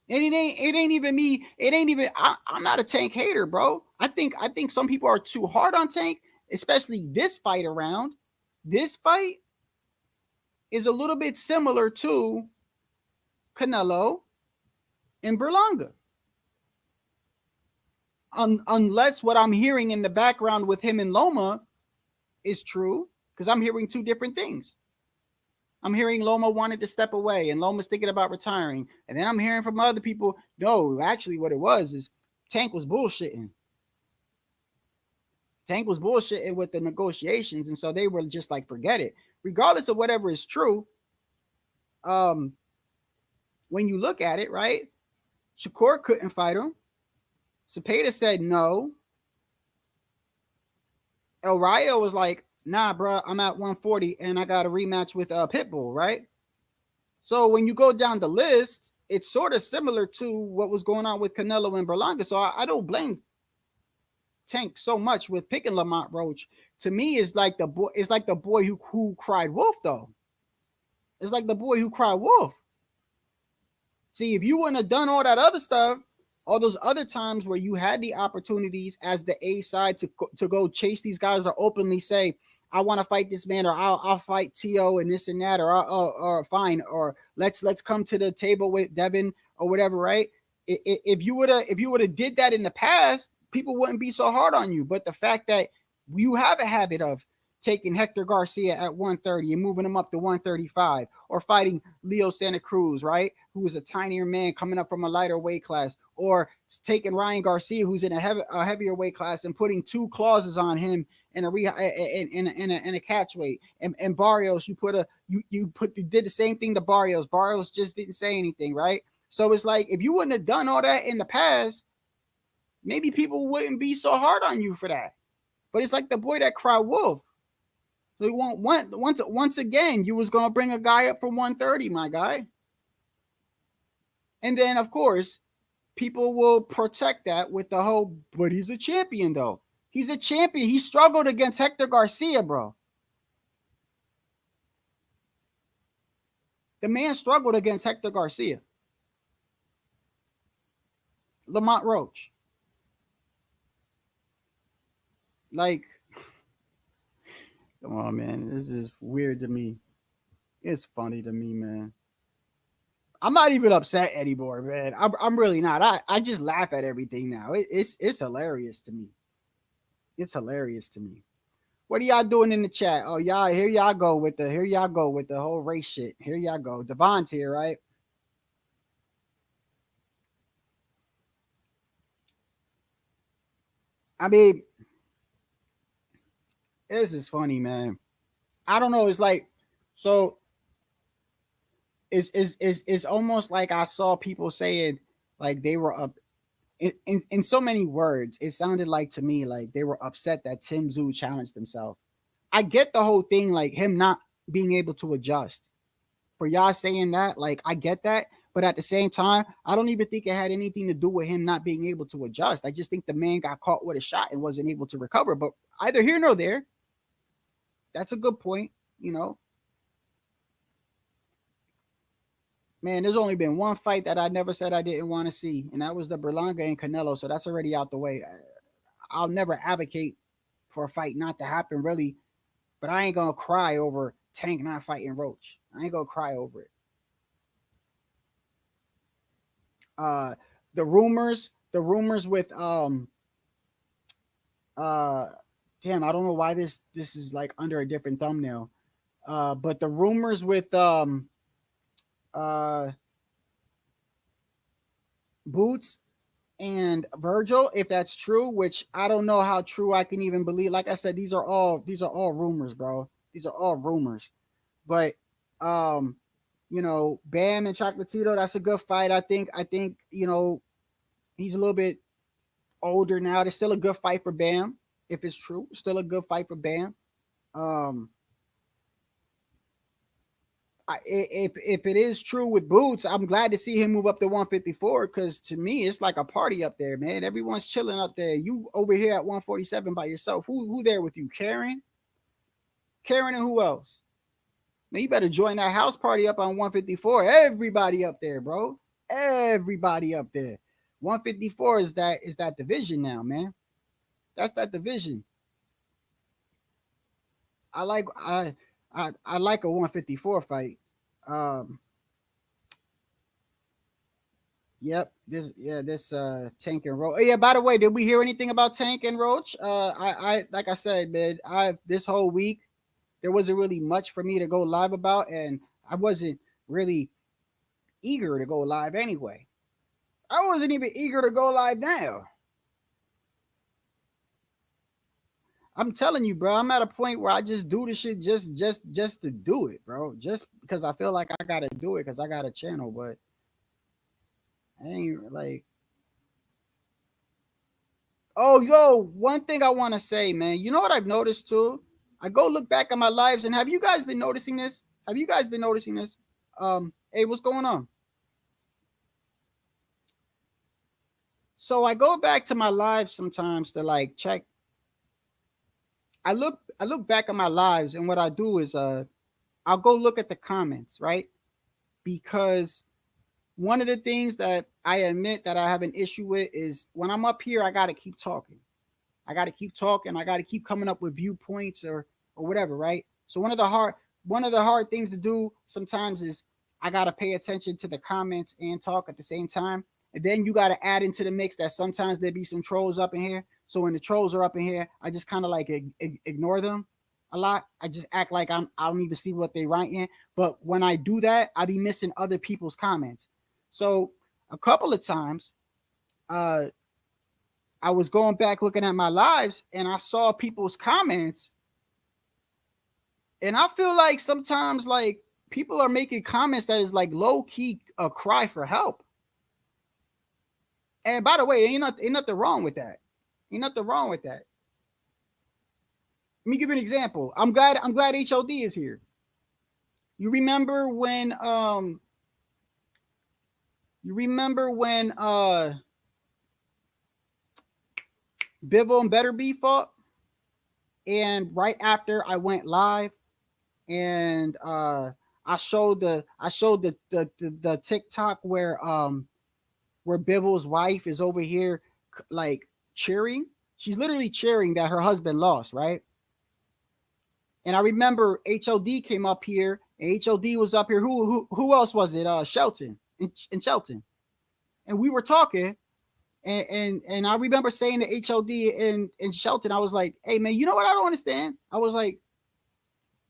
And it ain't even me. I'm not a Tank hater, bro. I think some people are too hard on Tank, especially this fight around. This fight is a little bit similar to Canelo and Berlanga. Unless what I'm hearing in the background with him and Loma is true, because I'm hearing two different things. I'm hearing Loma wanted to step away and Loma's thinking about retiring. And then I'm hearing from other people, no, actually what it was is Tank was bullshitting. Tank was bullshitting with the negotiations. And so they were just like, forget it. Regardless of whatever is true, when you look at it, right, Shakur couldn't fight him. Cepeda said no. El Rayo was like, nah, bro, I'm at 140 and I got a rematch with Pitbull, right? So when you go down the list, it's sort of similar to what was going on with Canelo and Berlanga. So I don't blame Tank so much with picking Lamont Roach. To me, it's like the boy who cried wolf, though. It's like the boy who cried wolf. See, if you wouldn't have done all that other stuff, all those other times where you had the opportunities as the A side to go chase these guys or openly say, I want to fight this man, or I'll fight T.O. and this and that, or fine, or let's come to the table with Devin or whatever, right? If you would have did that in the past, people wouldn't be so hard on you. But the fact that you have a habit of taking Hector Garcia at 130 and moving him up to 135, or fighting Leo Santa Cruz, right, who is a tinier man coming up from a lighter weight class, or taking Ryan Garcia, who's in a heavier weight class, and putting two clauses on him in a catch weight. And Barrios, you did the same thing to Barrios. Barrios just didn't say anything, right? So it's like, if you wouldn't have done all that in the past, maybe people wouldn't be so hard on you for that. But it's like the boy that cried wolf. So once again, you was gonna bring a guy up from 130, my guy. And then of course, people will protect that with the whole, but he's a champion though. He's a champion. He struggled against Hector Garcia, bro. The man struggled against Hector Garcia. Lamont Roach. Like, come on, man. This is weird to me. It's funny to me, man. I'm not even upset anymore, man. I'm really not. I just laugh at everything now. It's hilarious to me. It's hilarious to me. What are y'all doing in the chat? Oh, y'all, here y'all go with the whole race shit. Here y'all go. Devon's here, right? I mean, this is funny, man. I don't know. It's like, so it's almost like I saw people saying like they were up in so many words. It sounded like to me like they were upset that Tim Tszyu challenged himself. I get the whole thing, like him not being able to adjust. For y'all saying that, like I get that, but at the same time, I don't even think it had anything to do with him not being able to adjust. I just think the man got caught with a shot and wasn't able to recover. But either here nor there, that's a good point, you know. Man, there's only been one fight that I never said I didn't want to see, and that was the Berlanga and Canelo. So that's already out the way. I'll never advocate for a fight not to happen, really, but I ain't gonna cry over Tank not fighting Roach. I ain't gonna cry over it. The rumors with damn, I don't know why this is like under a different thumbnail. But the rumors with Boots and Virgil, if that's true, which I don't know how true I can even believe. Like I said, these are all rumors, bro. These are all rumors. But you know, Bam and Chocolatito, that's a good fight. I think, you know, he's a little bit older now. It's still a good fight for Bam. If it's true, still a good fight for Bam. If it is true with Boots, I'm glad to see him move up to 154 because to me, it's like a party up there, man. Everyone's chilling up there. You over here at 147 by yourself. Who there with you? Karen and who else? Man, you better join that house party up on 154. Everybody up there, bro. Everybody up there. 154 is that division now, man. That's that division. I like a 154 fight. Yep. This Tank and Roach. Oh, yeah, by the way, did we hear anything about Tank and Roach? I like I said, man, this whole week there wasn't really much for me to go live about, and I wasn't really eager to go live anyway. I wasn't even eager to go live now. I'm telling you, bro, I'm at a point where I just do the shit just to do it, bro. Just because I feel like I gotta do it because I got a channel, but I ain't like. Oh, yo, one thing I want to say, man. You know what I've noticed too? I go look back at my lives, and have you guys been noticing this? Hey, what's going on? So I go back to my lives sometimes to like check. I look back at my lives, and what I do is I'll go look at the comments, right? Because one of the things that I admit that I have an issue with is when I'm up here, I gotta keep talking. I gotta keep coming up with viewpoints or whatever, right? So one of the hard things to do sometimes is I gotta pay attention to the comments and talk at the same time. And then you gotta add into the mix that sometimes there be some trolls up in here. So when the trolls are up in here, I just kind of like ignore them a lot. I just act like I don't even see what they write in. But when I do that, I be missing other people's comments. So a couple of times, I was going back looking at my lives and I saw people's comments. And I feel like sometimes like people are making comments that is like low key a cry for help. And by the way, ain't nothing wrong with that. Ain't nothing wrong with that. Let me give you an example. I'm glad HOD is here. You remember when Bivol and Better B fought? And right after I went live and I showed the TikTok where Bivol's wife is over here like cheering. She's literally cheering that her husband lost, right? And I remember HOD came up here HOD was up here. Who else was it? Shelton in Shelton. And we were talking, and I remember saying to HOD in Shelton, I was like, hey man, you know what I don't understand? I was like,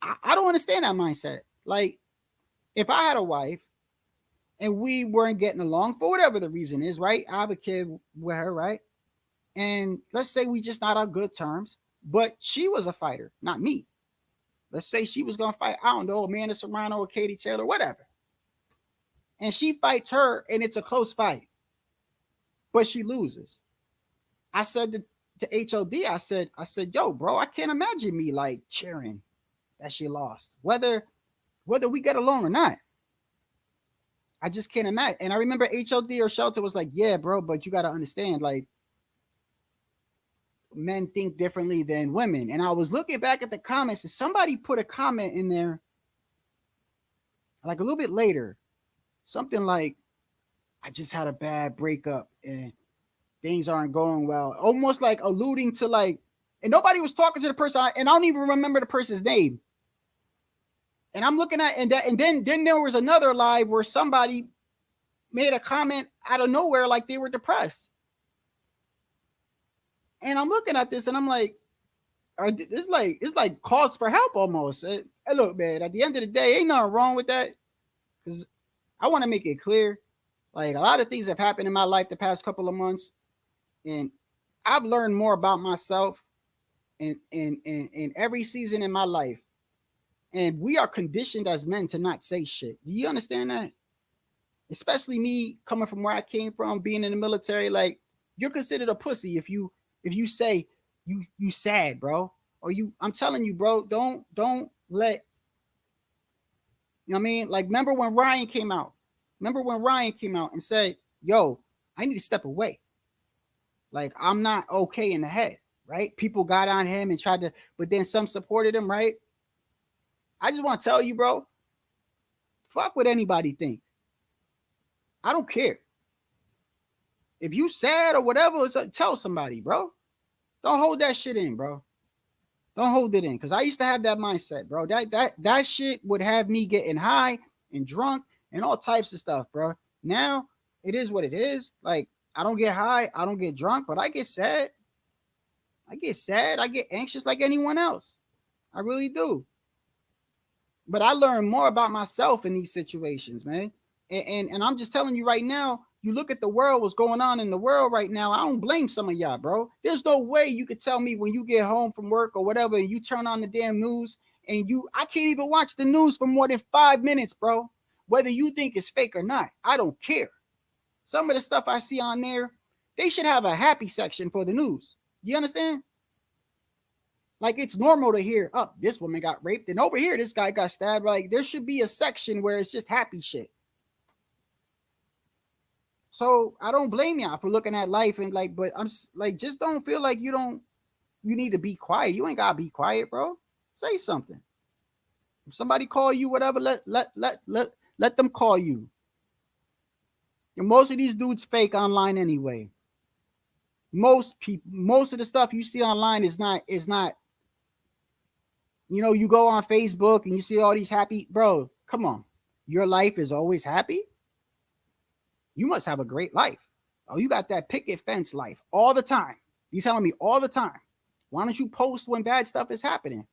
I don't understand that mindset. Like, if I had a wife and we weren't getting along for whatever the reason is, right? I have a kid with her, right? And let's say we just not on good terms, but she was a fighter, not me. Let's say she was gonna fight, I don't know, Amanda Serrano or Katie Taylor, whatever. And she fights her, and it's a close fight, but she loses. I said to HOD, I said, yo, bro, I can't imagine me like cheering that she lost, whether we get along or not. I just can't imagine. And I remember HOD or Shelter was like, yeah, bro, but you got to understand, like, men think differently than women. And I was looking back at the comments, and somebody put a comment in there like a little bit later, something like, I just had a bad breakup and things aren't going well, almost like alluding to like, and nobody was talking to the person, and I don't even remember the person's name. And I'm looking at, and then there was another live where somebody made a comment out of nowhere like they were depressed. And I'm looking at this and I'm like, it's like calls for help almost. Hey, look, man, at the end of the day, ain't nothing wrong with that. Because I want to make it clear, like, a lot of things have happened in my life the past couple of months, and I've learned more about myself in every season in my life. And we are conditioned as men to not say shit. Do you understand that? Especially me coming from where I came from, being in the military. Like, you're considered a pussy if you say you sad, bro. Or I'm telling you, bro, don't let, you know what I mean? Like, remember when Ryan came out and said, yo, I need to step away. Like, I'm not okay in the head, right? People got on him and tried to, but then some supported him, right? I just want to tell you, bro, fuck what anybody think. I don't care. If you sad or whatever, tell somebody, bro. Don't hold that shit in, bro. Don't hold it in. Because I used to have that mindset, bro. That shit would have me getting high and drunk and all types of stuff, bro. Now, it is what it is. Like, I don't get high. I don't get drunk, but I get sad. I get anxious like anyone else. I really do. But I learn more about myself in these situations, man. And I'm just telling you right now, you look at the world, what's going on in the world right now. I don't blame some of y'all, bro. There's no way you could tell me when you get home from work or whatever, and you turn on the damn news and I can't even watch the news for more than 5 minutes, bro. Whether you think it's fake or not, I don't care. Some of the stuff I see on there, they should have a happy section for the news. You understand? Like, it's normal to hear, oh, this woman got raped, and over here, this guy got stabbed. Like, there should be a section where it's just happy shit. So I don't blame y'all for looking at life and like, but I'm like, just don't feel like you need to be quiet. You ain't gotta be quiet, bro. Say something. If somebody call you, whatever, let them call you. And most of these dudes fake online anyway. Most of the stuff you see online is not, you know, you go on Facebook and you see all these happy, bro, come on. Your life is always happy? You must have a great life. Oh, you got that picket fence life all the time. You telling me all the time. Why don't you post when bad stuff is happening?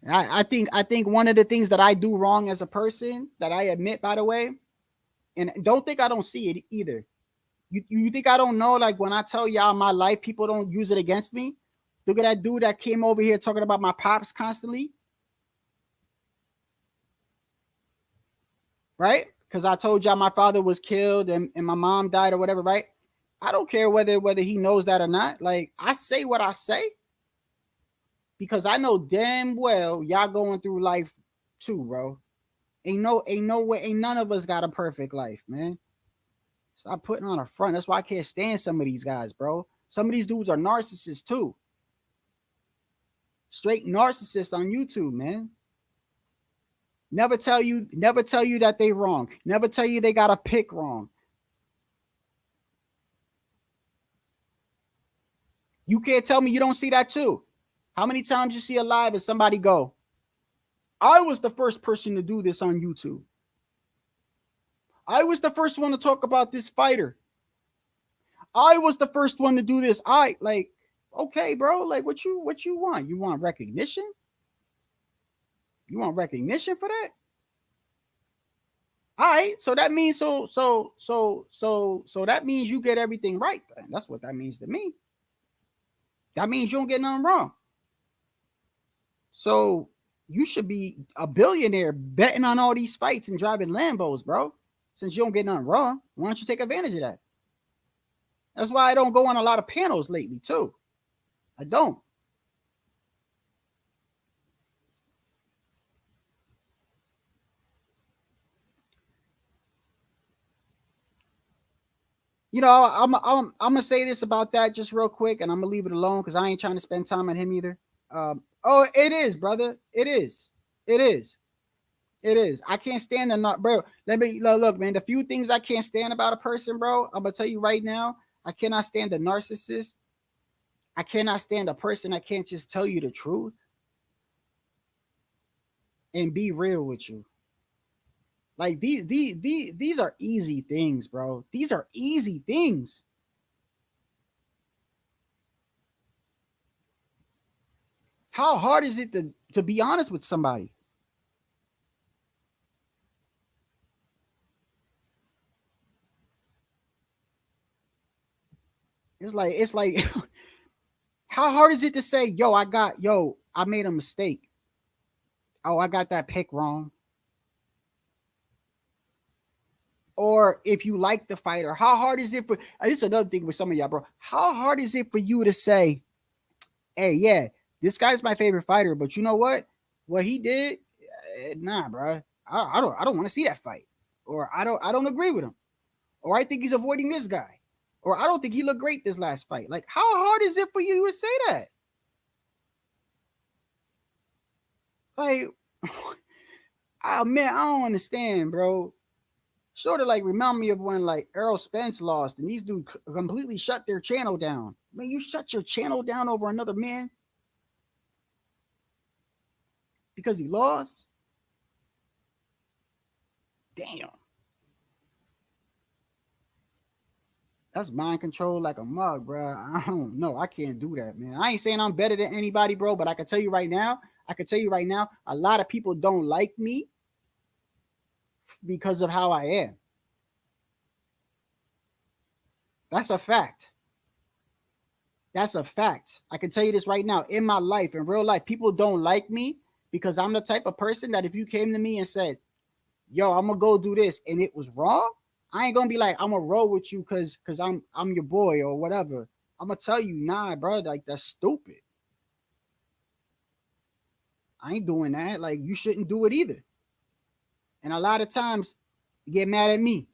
I think one of the things that I do wrong as a person, that I admit, by the way, and don't think I don't see it either. You think I don't know, like, when I tell y'all my life, people don't use it against me? Look at that dude that came over here talking about my pops constantly. Right? Because I told y'all my father was killed and my mom died or whatever, right? I don't care whether he knows that or not. Like, I say what I say because I know damn well y'all going through life too, bro. Ain't no way, ain't none of us got a perfect life, man. Stop putting on a front. That's why I can't stand some of these guys, bro. Some of these dudes are narcissists too. Straight narcissists on YouTube, man. Never tell you that they wrong. Never tell you they got a pick wrong. You can't tell me you don't see that too. How many times you see a live and somebody go, I was the first person to do this on YouTube. I was the first one to talk about this fighter. I was the first one to do this. Okay, bro, like what you want? You want recognition? You want recognition for that? All right, so that means so that means you get everything right then. That's what that means to me. That means you don't get nothing wrong. So you should be a billionaire betting on all these fights and driving Lambos, bro. Since you don't get nothing wrong, why don't you take advantage of that? That's why I don't go on a lot of panels lately, too. I don't. You know, I'm gonna say this about that just real quick, and I'm gonna leave it alone because I ain't trying to spend time on him either. Oh, it is, brother. It is. It is. It is. I can't stand the not, bro. Let me look, man. The few things I can't stand about a person, bro. I'm gonna tell you right now. I cannot stand the narcissist. I cannot stand a person that can't just tell you the truth and be real with you. Like these are easy things, bro. These are easy things. How hard is it to be honest with somebody? It's like how hard is it to say, I made a mistake. Oh, I got that pick wrong. Or if you like the fighter, how hard is it for this is another thing with some of y'all, bro. How hard is it for you to say, hey, yeah, this guy's my favorite fighter, but you know what? What he did, nah, bro. I don't want to see that fight. Or I don't agree with him. Or I think he's avoiding this guy. Or I don't think he looked great this last fight. Like, how hard is it for you to say that? Like, oh man, I don't understand, bro. Sort of like remind me of when like Errol Spence lost and these dudes completely shut their channel down. Man, you shut your channel down over another man because he lost? Damn. That's mind control like a mug, bro. I don't know. I can't do that, man. I ain't saying I'm better than anybody, bro, but I can tell you right now, a lot of people don't like me because of how I am. That's a fact. That's a fact. I can tell you this right now. In my life, in real life, people don't like me because I'm the type of person that if you came to me and said, yo, I'm gonna go do this and it was wrong, I ain't gonna be like, I'm gonna roll with you because I'm your boy or whatever. I'm gonna tell you, nah, bro, like that's stupid. I ain't doing that. Like, you shouldn't do it either. And a lot of times you get mad at me.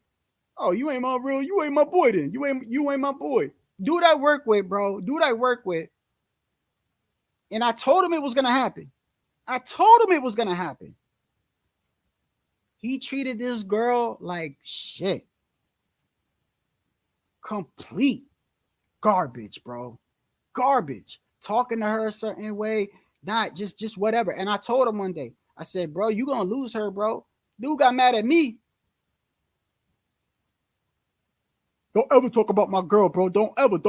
Oh, you ain't my boy then. You ain't my boy. Dude I work with, bro. Dude I work with. And I told him it was gonna happen. He treated this girl like shit. Complete garbage, bro. Garbage. Talking to her a certain way, not just whatever. And I told him one day, I said, bro, you gonna lose her, bro. Dude got mad at me. Don't ever talk about my girl, bro. Don't ever.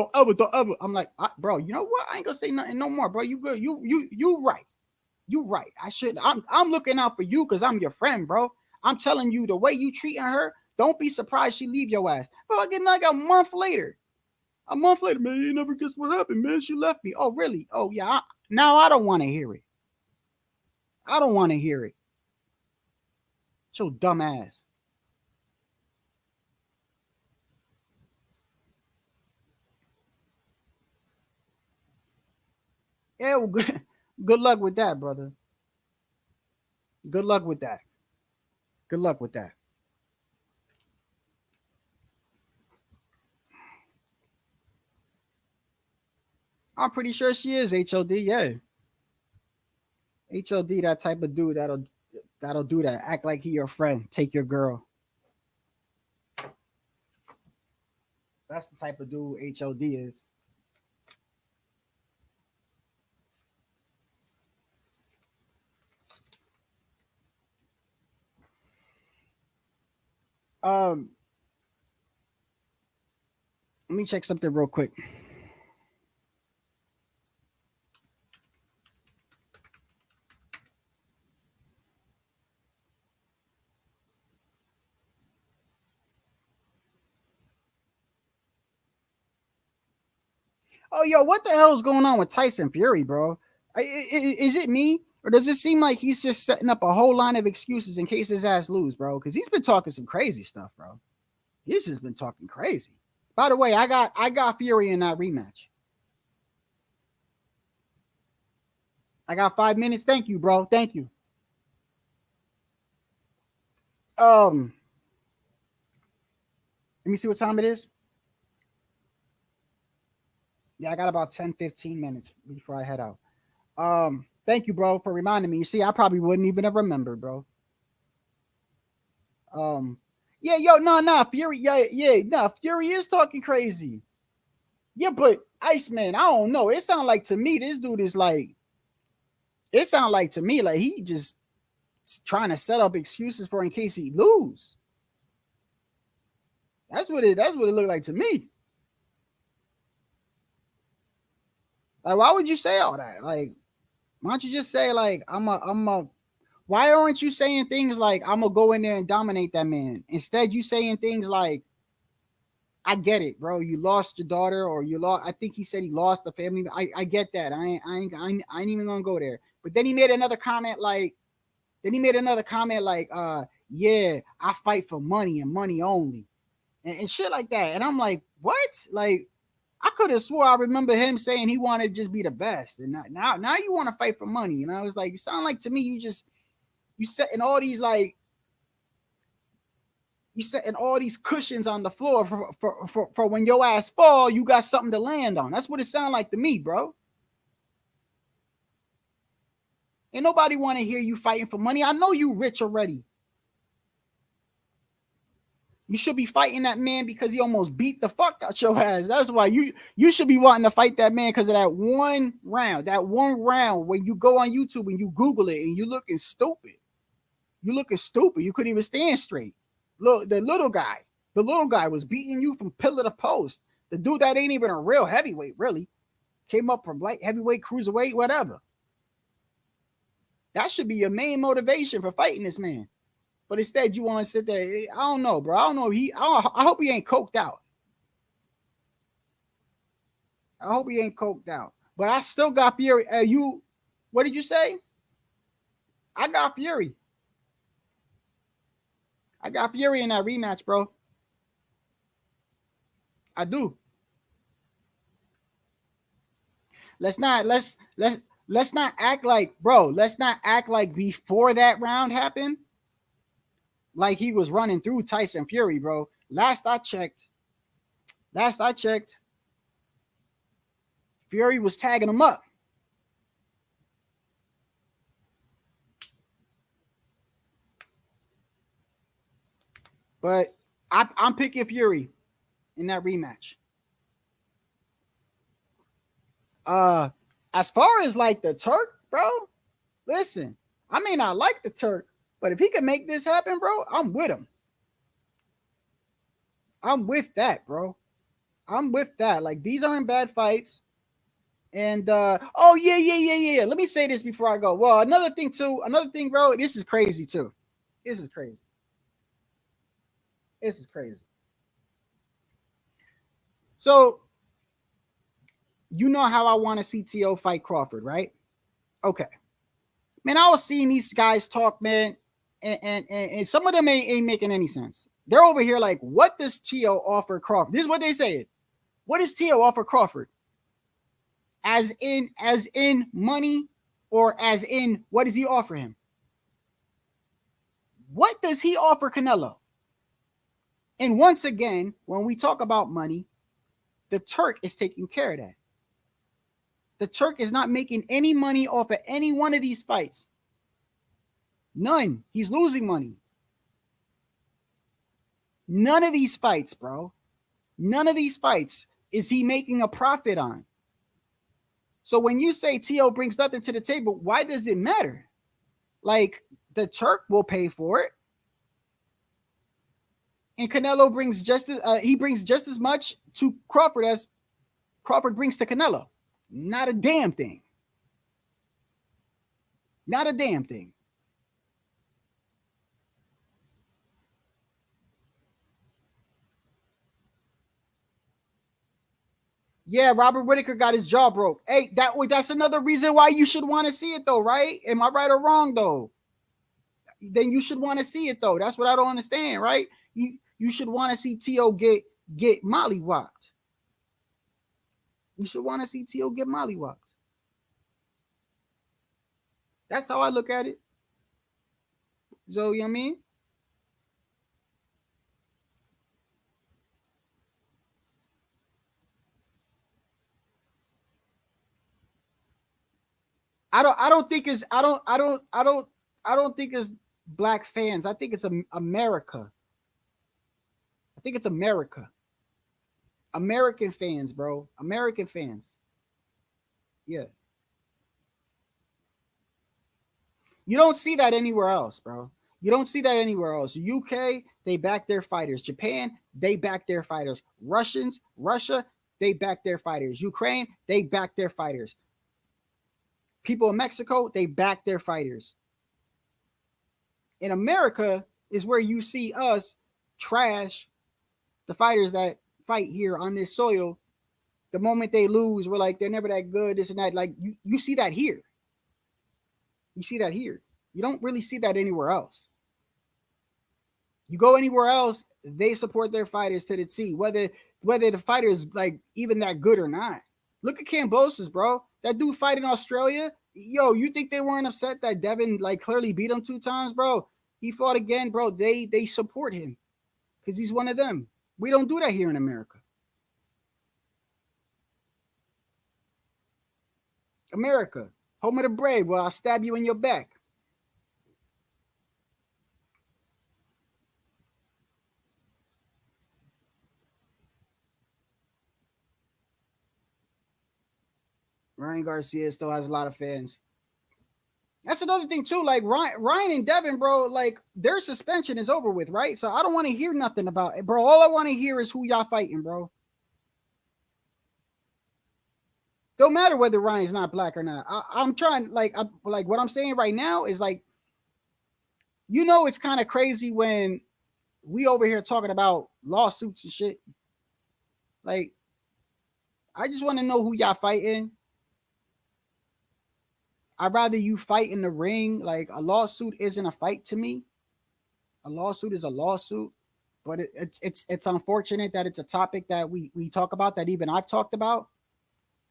I'm like, bro, you know what? I ain't gonna say nothing no more, bro. You good. You right. You right. I'm looking out for you because I'm your friend, bro. I'm telling you the way you treating her, don't be surprised she leave your ass. But I get like a month later, man, you never guess what happened, man. She left me. Oh, really? Oh, yeah. Now I don't want to hear it. It's your dumb ass. Yeah, well, good luck with that, brother. Good luck with that. I'm pretty sure she is HOD. Yeah, HOD, that type of dude that'll do that. Act like he your friend. Take your girl. That's the type of dude HOD is. Let me check something real quick. Oh, yo, what the hell is going on with Tyson Fury, bro? Is it me? Or does it seem like he's just setting up a whole line of excuses in case his ass lose, bro? Because he's been talking some crazy stuff, bro. He's just been talking crazy. By the way, I got Fury in that rematch. I got 5 minutes. Thank you, bro. Thank you. Let me see what time it is. Yeah, I got about 10, 15 minutes before I head out. Thank you, bro, for reminding me. You see, I probably wouldn't even have remembered, bro. Yeah, yo, no, Fury, Fury is talking crazy. Yeah, but Iceman, I don't know. It sounds like to me, this dude is like, it sounds like to me like he just trying to set up excuses for in case he lose. That's what it looked like to me. Like, why would you say all that? Like, why don't you just say like why aren't you saying things like I'm gonna go in there and dominate that man? Instead, you saying things like, I get it, bro. You lost your daughter, or you lost. I think he said he lost a family. I get that. I ain't even gonna go there. But then he made another comment like, yeah, I fight for money and money only, and shit like that. And I'm like, what? Like, I could have swore I remember him saying he wanted to just be the best, and now you want to fight for money. And I was like, you sound like to me you setting all these like. You setting all these cushions on the floor for when your ass fall, you got something to land on. That's what it sounds like to me, bro. Ain't nobody want to hear you fighting for money. I know you rich already. You should be fighting that man because he almost beat the fuck out your ass. That's why you should be wanting to fight that man because of that one round. That one round when you go on YouTube and you Google it and you looking stupid. You looking stupid. You couldn't even stand straight. Look, the little guy was beating you from pillar to post. The dude that ain't even a real heavyweight, really. Came up from light heavyweight, cruiserweight, whatever. That should be your main motivation for fighting this man. But instead, you want to sit there. I don't know, bro. I don't know. I hope he ain't coked out. I hope he ain't coked out. But I still got Fury. What did you say? I got Fury. I got Fury in that rematch, bro. I do. Let's not act like, bro. Let's not act like before that round happened, like he was running through Tyson Fury, bro. Last I checked, Fury was tagging him up. But I'm picking Fury in that rematch. As far as like the Turk, bro, listen, I may not like the Turk, but if he can make this happen, bro, I'm with him. I'm with that, bro. I'm with that. Like, these aren't bad fights. And oh yeah. Let me say this before I go. Well, another thing, bro. This is crazy too. This is crazy. So, you know how I want to see T.O. fight Crawford, right? Okay. Man, I was seeing these guys talk, man, and some of them ain't making any sense. They're over here like, what does T.O. offer Crawford? This is what they say. What does T.O. offer Crawford? As in money, or as in what does he offer him? What does he offer Canelo? And once again, when we talk about money, the Turk is taking care of that. The Turk is not making any money off of any one of these fights. None. He's losing money. None of these fights, bro. None of these fights is he making a profit on. So when you say T.O. brings nothing to the table, why does it matter? Like, the Turk will pay for it. And Canelo brings just as much to Crawford as Crawford brings to Canelo. Not a damn thing. Not a damn thing. Yeah, Robert Whitaker got his jaw broke. Hey, that's another reason why you should want to see it though, right? Am I right or wrong though? Then you should want to see it though. That's what I don't understand, right? You should want to see T.O. get mollywopped. You should want to see T.O. get mollywopped. That's how I look at it. So, you know what I mean? I don't think it's black fans. I think it's America. I think it's America. American fans, bro. American fans. Yeah. You don't see that anywhere else, bro. You don't see that anywhere else. UK, they back their fighters. Japan, they back their fighters. Russia, they back their fighters. Ukraine, they back their fighters. People in Mexico, they back their fighters. In America is where you see us trash the fighters that fight here on this soil. The moment they lose, we're like, they're never that good, this and that. Like, you see that here. You see that here. You don't really see that anywhere else. You go anywhere else, they support their fighters to the T, whether the fighter is like even that good or not. Look at Kambosos, bro. That dude fight in Australia. Yo, you think they weren't upset that Devin like clearly beat him 2 times, bro? He fought again, bro. They support him because he's one of them. We don't do that here in America. America, home of the brave. Well, I'll stab you in your back. Ryan Garcia still has a lot of fans. That's another thing too. Like Ryan and Devin, bro, like their suspension is over with, right? So I don't want to hear nothing about it, bro. All I want to hear is who y'all fighting, bro. Don't matter whether Ryan's not black or not. I'm trying, like what I'm saying right now is like, you know, it's kind of crazy when we over here talking about lawsuits and shit. Like, I just want to know who y'all fighting. I'd rather you fight in the ring. Like, a lawsuit isn't a fight to me. A lawsuit is a lawsuit. But it's unfortunate that it's a topic that we talk about, that even I've talked about.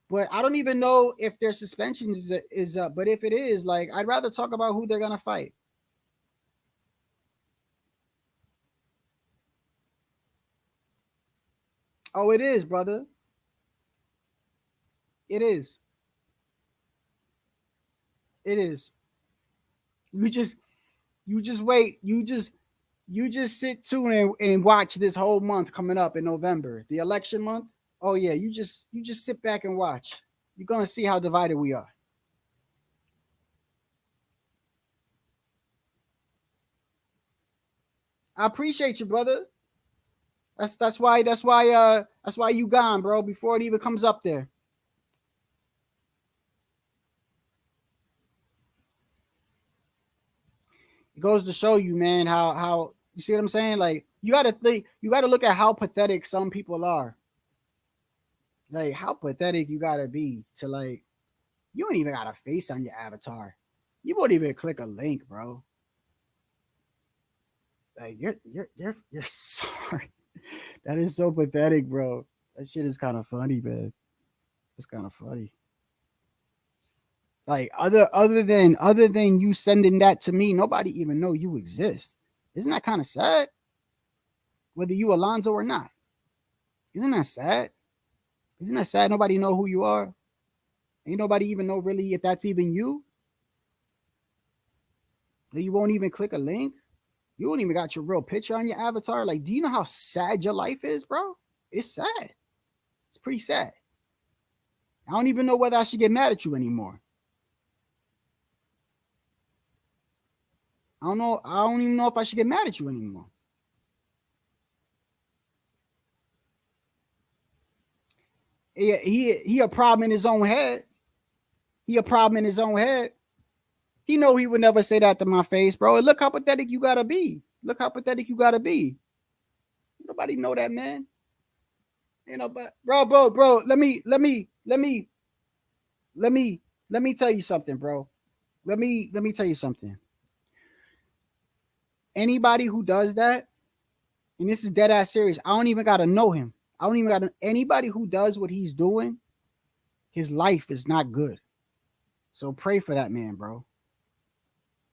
But I don't even know if their suspension is up. But if it is, like, I'd rather talk about who they're gonna fight. Oh, it is, brother. It is. It is. You just wait. You just sit tuned and watch this whole month coming up in November, the election month. Oh yeah, you just sit back and watch. You're gonna see how divided we are. I appreciate you, brother. That's why you gone, bro, before it even comes up there. It goes to show you, man, how you see what I'm saying? Like, you gotta look at how pathetic some people are. Like, how pathetic you gotta be to, like, you don't even got a face on your avatar. You won't even click a link, bro. Like, you're sorry. That is so pathetic, bro. That shit is kind of funny, man. It's kind of funny. Like, other than you sending that to me, nobody even know you exist. Isn't that kind of sad? Whether you Alonzo or not. Isn't that sad? Isn't that sad? Nobody know who you are. Ain't nobody even know really if that's even you. You won't even click a link. You don't even got your real picture on your avatar. Like, do you know how sad your life is, bro? It's sad. It's pretty sad. I don't even know whether I should get mad at you anymore. I don't know. I don't even know if I should get mad at you anymore. He a problem in his own head. He a problem in his own head. He know he would never say that to my face, bro. And look how pathetic you gotta be. Look how pathetic you gotta be. Nobody know that, man. You know, but bro. Let me tell you something, bro. Let me tell you something. Anybody who does that, and this is dead ass serious, I don't even gotta know him. I don't even gotta. Anybody who does what he's doing, his life is not good. So pray for that man, bro.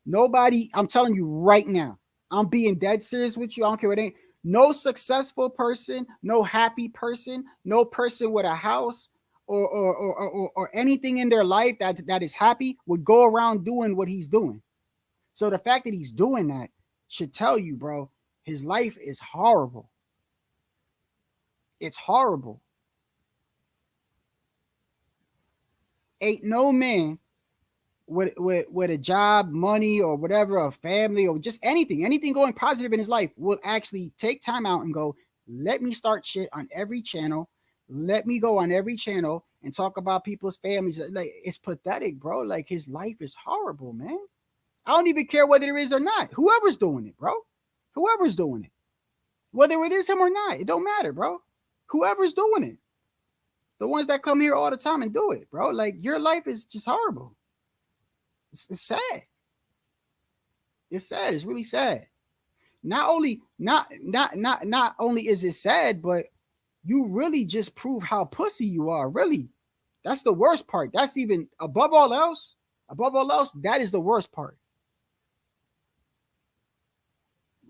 Nobody, I'm telling you right now, I'm being dead serious with you. I don't care what it ain't. No successful person, no happy person, no person with a house or anything in their life that is happy would go around doing what he's doing. So the fact that he's doing that should tell you, bro, his life is horrible. It's horrible. Ain't no man with a job, money, or whatever, a family, or just anything going positive in his life will actually take time out and go, let me start shit on every channel. Let me go on every channel and talk about people's families. Like, it's pathetic, bro. Like, his life is horrible, man. I don't even care whether it is or not. Whoever's doing it, bro. Whoever's doing it. Whether it is him or not, it don't matter, bro. Whoever's doing it. The ones that come here all the time and do it, bro. Like, your life is just horrible. It's sad. It's sad. It's really sad. Not only is it sad, but you really just prove how pussy you are. Really, that's the worst part. That's even above all else. Above all else, that is the worst part.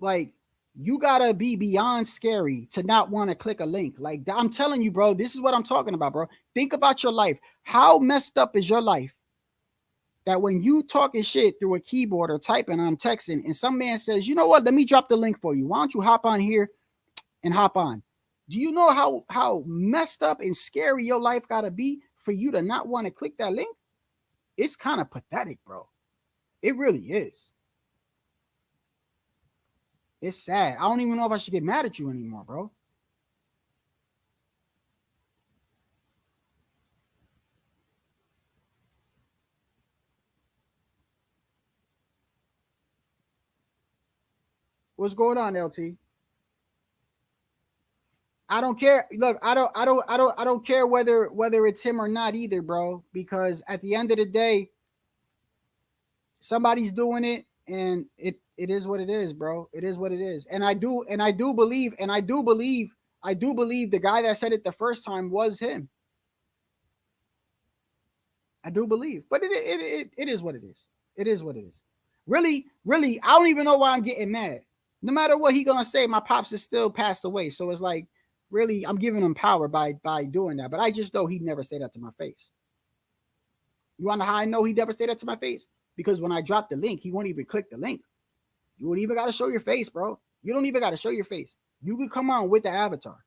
Like, you gotta be beyond scary to not want to click a link. Like, I'm telling you, bro, this is what I'm talking about, bro. Think about your life. How messed up is your life that when you talking shit through a keyboard or typing on texting and some man says, you know what, let me drop the link for you. Why don't you hop on here and hop on? Do you know how messed up and scary your life gotta be for you to not want to click that link? It's kind of pathetic, bro. It really is. It's sad. I don't even know if I should get mad at you anymore, bro. What's going on, LT? I don't care. Look, I don't care whether it's him or not either, bro. Because at the end of the day, somebody's doing it, and it is what it is, bro. It is what it is. And I do believe the guy that said it the first time was him. I do believe, but it is what it is. It is what it is. Really, I don't even know why I'm getting mad. No matter what he gonna say, my pops is still passed away. So it's like, really, I'm giving him power by doing that. But I just know he'd never say that to my face. You wanna know how I know he never say that to my face? Because when I drop the link, he won't even click the link. You won't even gotta show your face, bro. You don't even gotta show your face. You can come on with the avatar.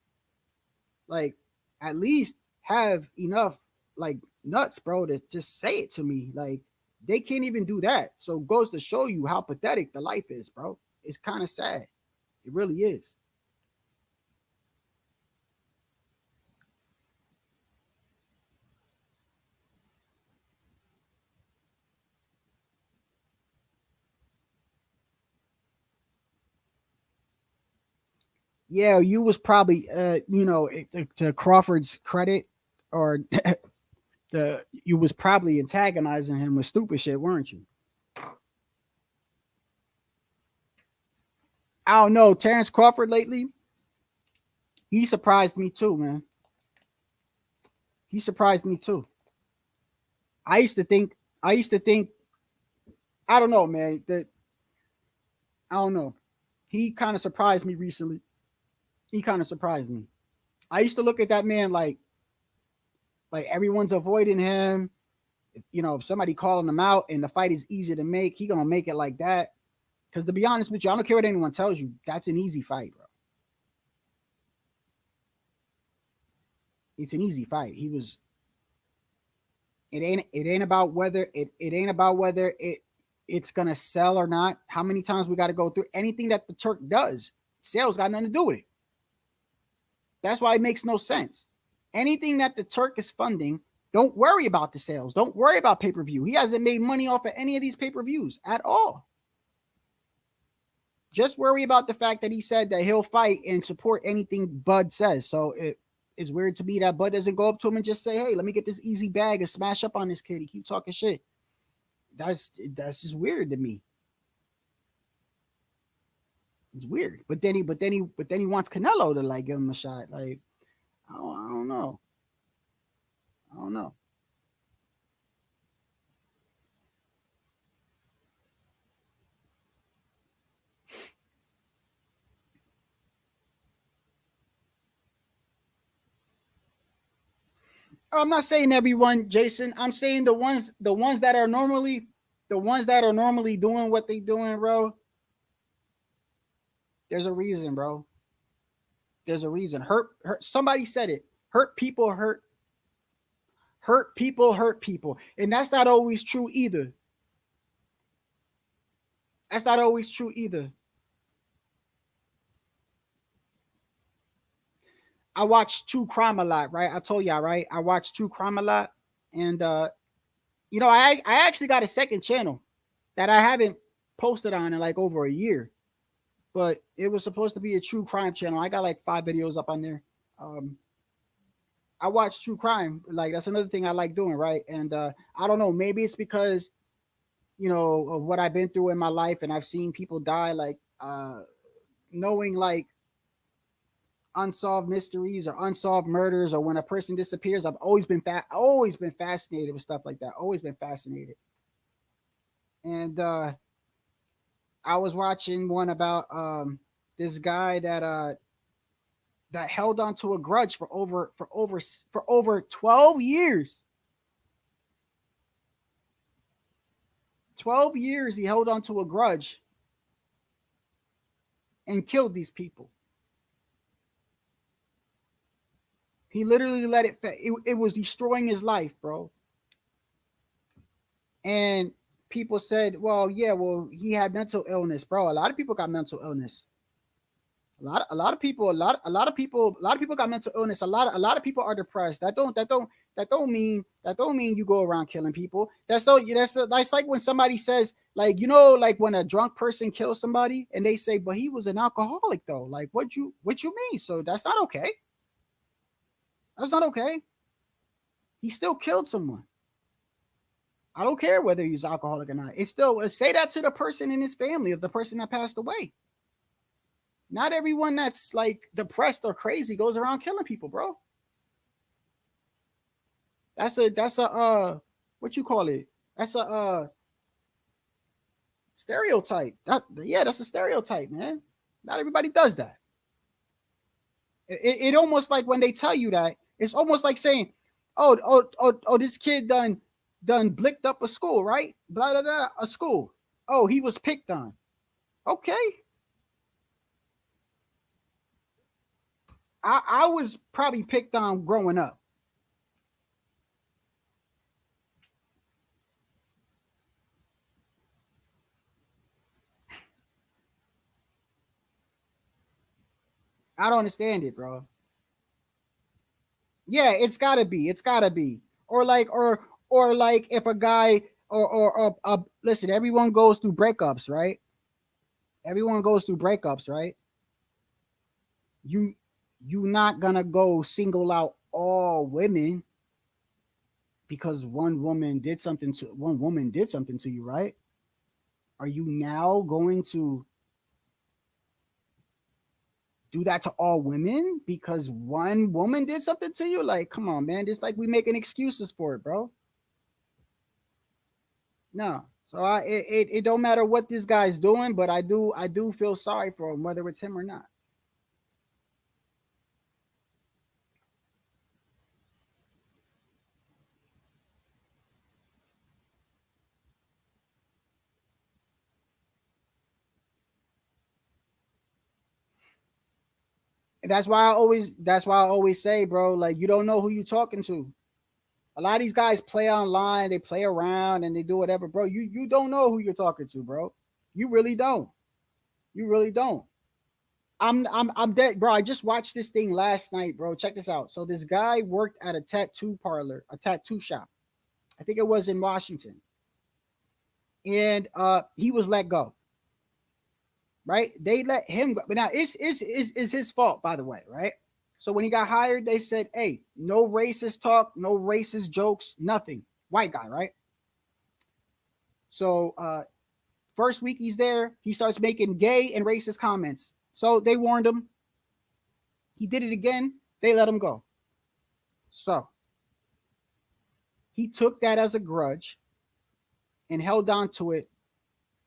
Like, at least have enough like nuts, bro, to just say it to me. Like, they can't even do that. So it goes to show you how pathetic the life is, bro. It's kind of sad. It really is. Yeah, you was probably, to Crawford's credit, or you was probably antagonizing him with stupid shit, weren't you? I don't know. Terrence Crawford lately, he surprised me too, man. He surprised me too. I used to think, I don't know, man, that, I don't know. He kind of surprised me recently. He kind of surprised me. I used to look at that man like everyone's avoiding him. If somebody calling him out and the fight is easy to make, he gonna make it like that. Because to be honest with you, I don't care what anyone tells you. That's an easy fight, bro. It's an easy fight. It ain't about whether it's gonna sell or not. How many times we got to go through anything that the Turk does? Sales got nothing to do with it. That's why it makes no sense. anything that the Turk is funding, don't worry about the sales. Don't worry about pay-per-view. He hasn't made money off of any of these pay-per-views at all. Just worry about the fact that he said that he'll fight and support anything Bud says. So it's weird to me that Bud doesn't go up to him and just say, hey, let me get this easy bag and smash up on this kid. He keep talking shit. That's just weird to me. It's weird. But then he wants Canelo to like give him a shot. Like, I don't know. I don't know. I'm not saying everyone, Jason. I'm saying the ones that are normally doing what they doing, bro. There's a reason, bro. There's a reason. Hurt. Somebody said it. Hurt people hurt. Hurt people hurt people. And that's not always true either. That's not always true either. I watch true crime a lot, right? I told y'all, right? I watch true crime a lot. And, you know, I actually got a second channel that I haven't posted on in like over a year. But it was supposed to be a true crime channel. I got like 5 videos up on there. I watch true crime. Like, that's another thing I like doing, right? And I don't know. Maybe it's because, you know, of what I've been through in my life. And I've seen people die, like, knowing, like, unsolved mysteries or unsolved murders, or when a person disappears. I've always been fascinated with stuff like that. Always been fascinated. And I was watching one about this guy that held on to a grudge for over 12 years. 12 years he held on to a grudge and killed these people. He literally let it was destroying his life, bro. And people said, well, yeah, well, he had mental illness, bro. A lot of people got mental illness. A lot of people got mental illness. A lot of people are depressed. That don't mean you go around killing people. That's like when somebody says, like, you know, like when a drunk person kills somebody and they say, but he was an alcoholic though. Like, what you mean? So that's not okay. That's not okay. He still killed someone. I don't care whether he's alcoholic or not. It's still, say that to the person in his family of the person that passed away. Not everyone that's like depressed or crazy goes around killing people, bro. That's a what you call it? That's a stereotype. That's a stereotype, man. Not everybody does that. It almost like when they tell you that, it's almost like saying, oh, this kid done blicked up a school, right? Blah, blah, blah, a school. Oh, he was picked on. Okay. I was probably picked on growing up. I don't understand it, bro. Yeah, it's gotta be. Or like if a guy or listen, everyone goes through breakups, right? You not gonna go single out all women because one woman did something to you, right? Are you now going to do that to all women because one woman did something to you? Like, come on, man. It's like we making excuses for it, bro. No. So it don't matter what this guy's doing, but I do feel sorry for him, whether it's him or not. That's why I always say, bro, like, you don't know who you're talking to. A lot of these guys play online, they play around and they do whatever, bro. You don't know who you're talking to, bro. You really don't. I'm dead, bro. I just watched this thing last night, bro. Check this out. So this guy worked at a tattoo parlor, a tattoo shop. I think it was in Washington. And he was let go. Right? They let him go. But now it's his fault, by the way, right? So when he got hired, they said, hey, no racist talk, no racist jokes, nothing. White guy, right? So first week he's there, he starts making gay and racist comments. So they warned him. He did it again. They let him go. So he took that as a grudge and held on to it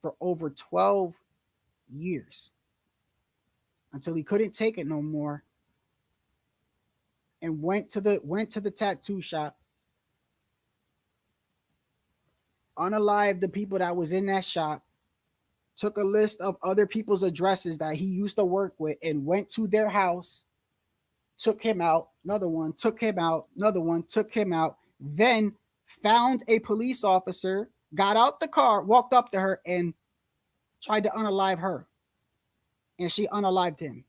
for over 12 years until he couldn't take it no more and went to the tattoo shop, unalived the people that was in that shop, took a list of other people's addresses that he used to work with and went to their house, took him out, another one, took him out, another one, took him out, then found a police officer, got out the car, walked up to her and tried to unalive her. And she unalived him.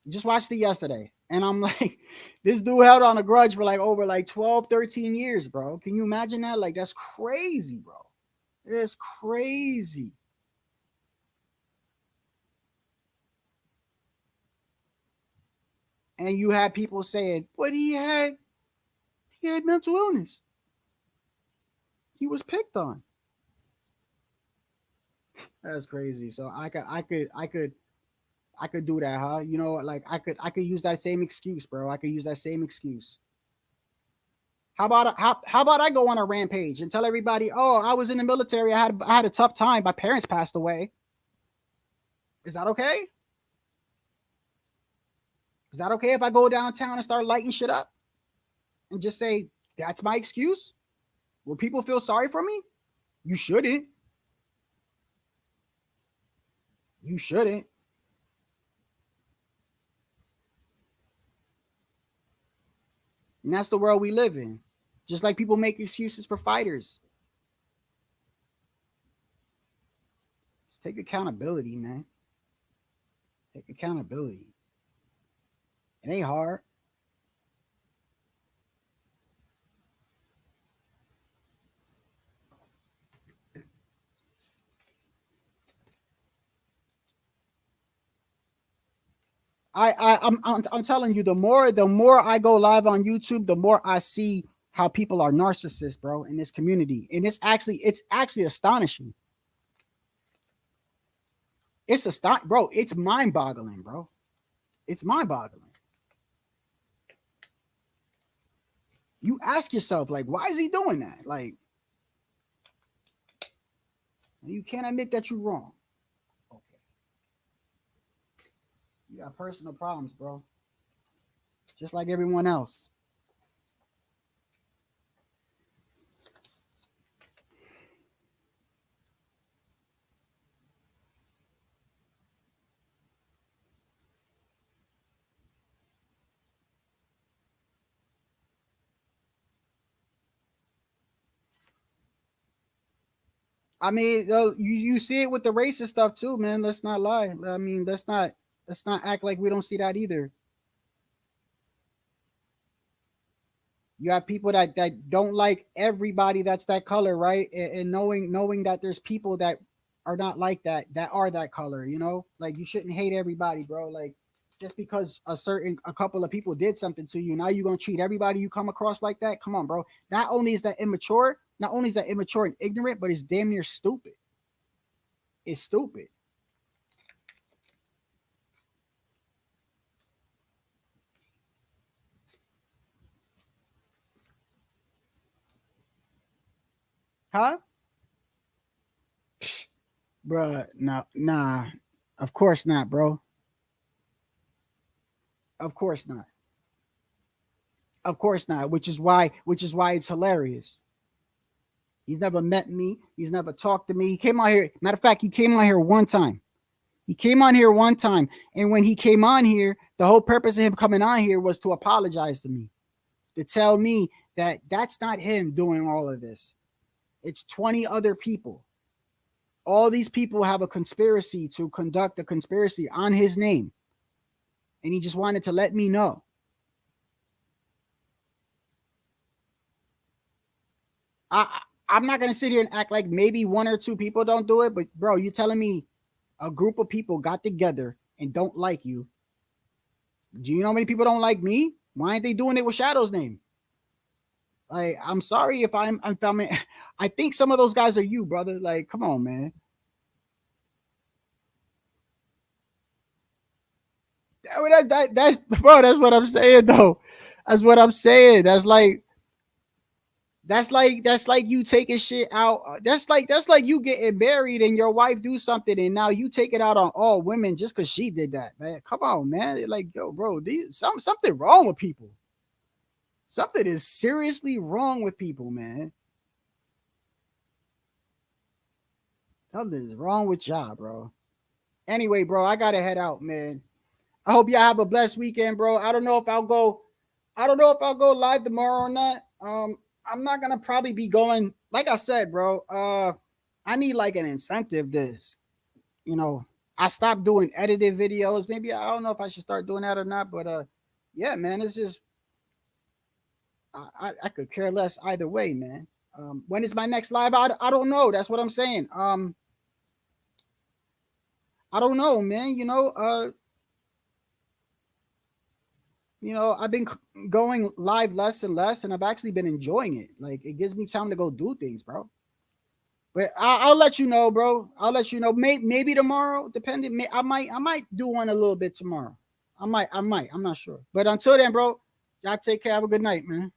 Just watched it yesterday. And I'm like, this dude held on a grudge for like over like 12, 13 years, bro. Can you imagine that? Like, that's crazy, bro. It's crazy. And you had people saying, but he had mental illness. He was picked on. That's crazy. So I could do that, huh? You know, like I could use that same excuse, bro. I could use that same excuse. How about I go on a rampage and tell everybody, oh, I was in the military. I had a tough time. My parents passed away. Is that okay? Is that okay if I go downtown and start lighting shit up and just say, that's my excuse? Will people feel sorry for me? You shouldn't. You shouldn't. And that's the world we live in. Just like people make excuses for fighters. Just take accountability, man. Take accountability. It ain't hard. I'm telling you, the more I go live on YouTube, the more I see how people are narcissists, bro, in this community. And it's actually astonishing. Bro, it's mind-boggling, bro. It's mind-boggling. You ask yourself, like, why is he doing that? Like, you can't admit that you're wrong. Okay. You got personal problems, bro. Just like everyone else. I mean, you see it with the racist stuff too, man. Let's not lie. I mean, let's not act like we don't see that either. You have people that don't like everybody that's that color, right? And knowing that there's people that are not like that are that color, you know? Like, you shouldn't hate everybody, bro. Like, just because a couple of people did something to you, now you're gonna treat everybody you come across like that? Come on, bro. Not only is that immature and ignorant, but it's damn near stupid. It's stupid. Huh? Bruh, nah. Of course not, bro. Of course not. Of course not. Which is why it's hilarious. He's never met me. He's never talked to me. He came out here. Matter of fact, he came on here one time. And when he came on here, the whole purpose of him coming on here was to apologize to me, to tell me that that's not him doing all of this. It's 20 other people. All these people have a conspiracy to conduct a conspiracy on his name. And he just wanted to let me know. I'm not going to sit here and act like maybe one or two people don't do it. But, bro, you're telling me a group of people got together and don't like you. Do you know how many people don't like me? Why aren't they doing it with Shadow's name? Like, I'm sorry if I'm filming. I think some of those guys are you, brother. Like, come on, man. That's bro. That's what I'm saying, though. That's what I'm saying. That's like you taking shit out. That's like you getting married and your wife do something and now you take it out on all women just because she did that, man. Come on, man. Like, yo, bro, something wrong with people. Something is seriously wrong with people, man. Something is wrong with y'all, bro. Anyway, bro, I gotta head out, man. I hope y'all have a blessed weekend, bro. I don't know if I'll go live tomorrow or not. I'm not gonna probably be going. Like I said, bro. I need like an incentive. I stopped doing edited videos. Maybe I don't know if I should start doing that or not. But yeah, man, it's just I could care less either way, man. When is my next live? I don't know. That's what I'm saying. I don't know, man. I've been going live less and less, and I've actually been enjoying it. Like, it gives me time to go do things, bro. But I'll let you know, bro. I'll let you know. Maybe tomorrow, depending. I might do one a little bit tomorrow. I might. I'm not sure. But until then, bro, y'all take care. Have a good night, man.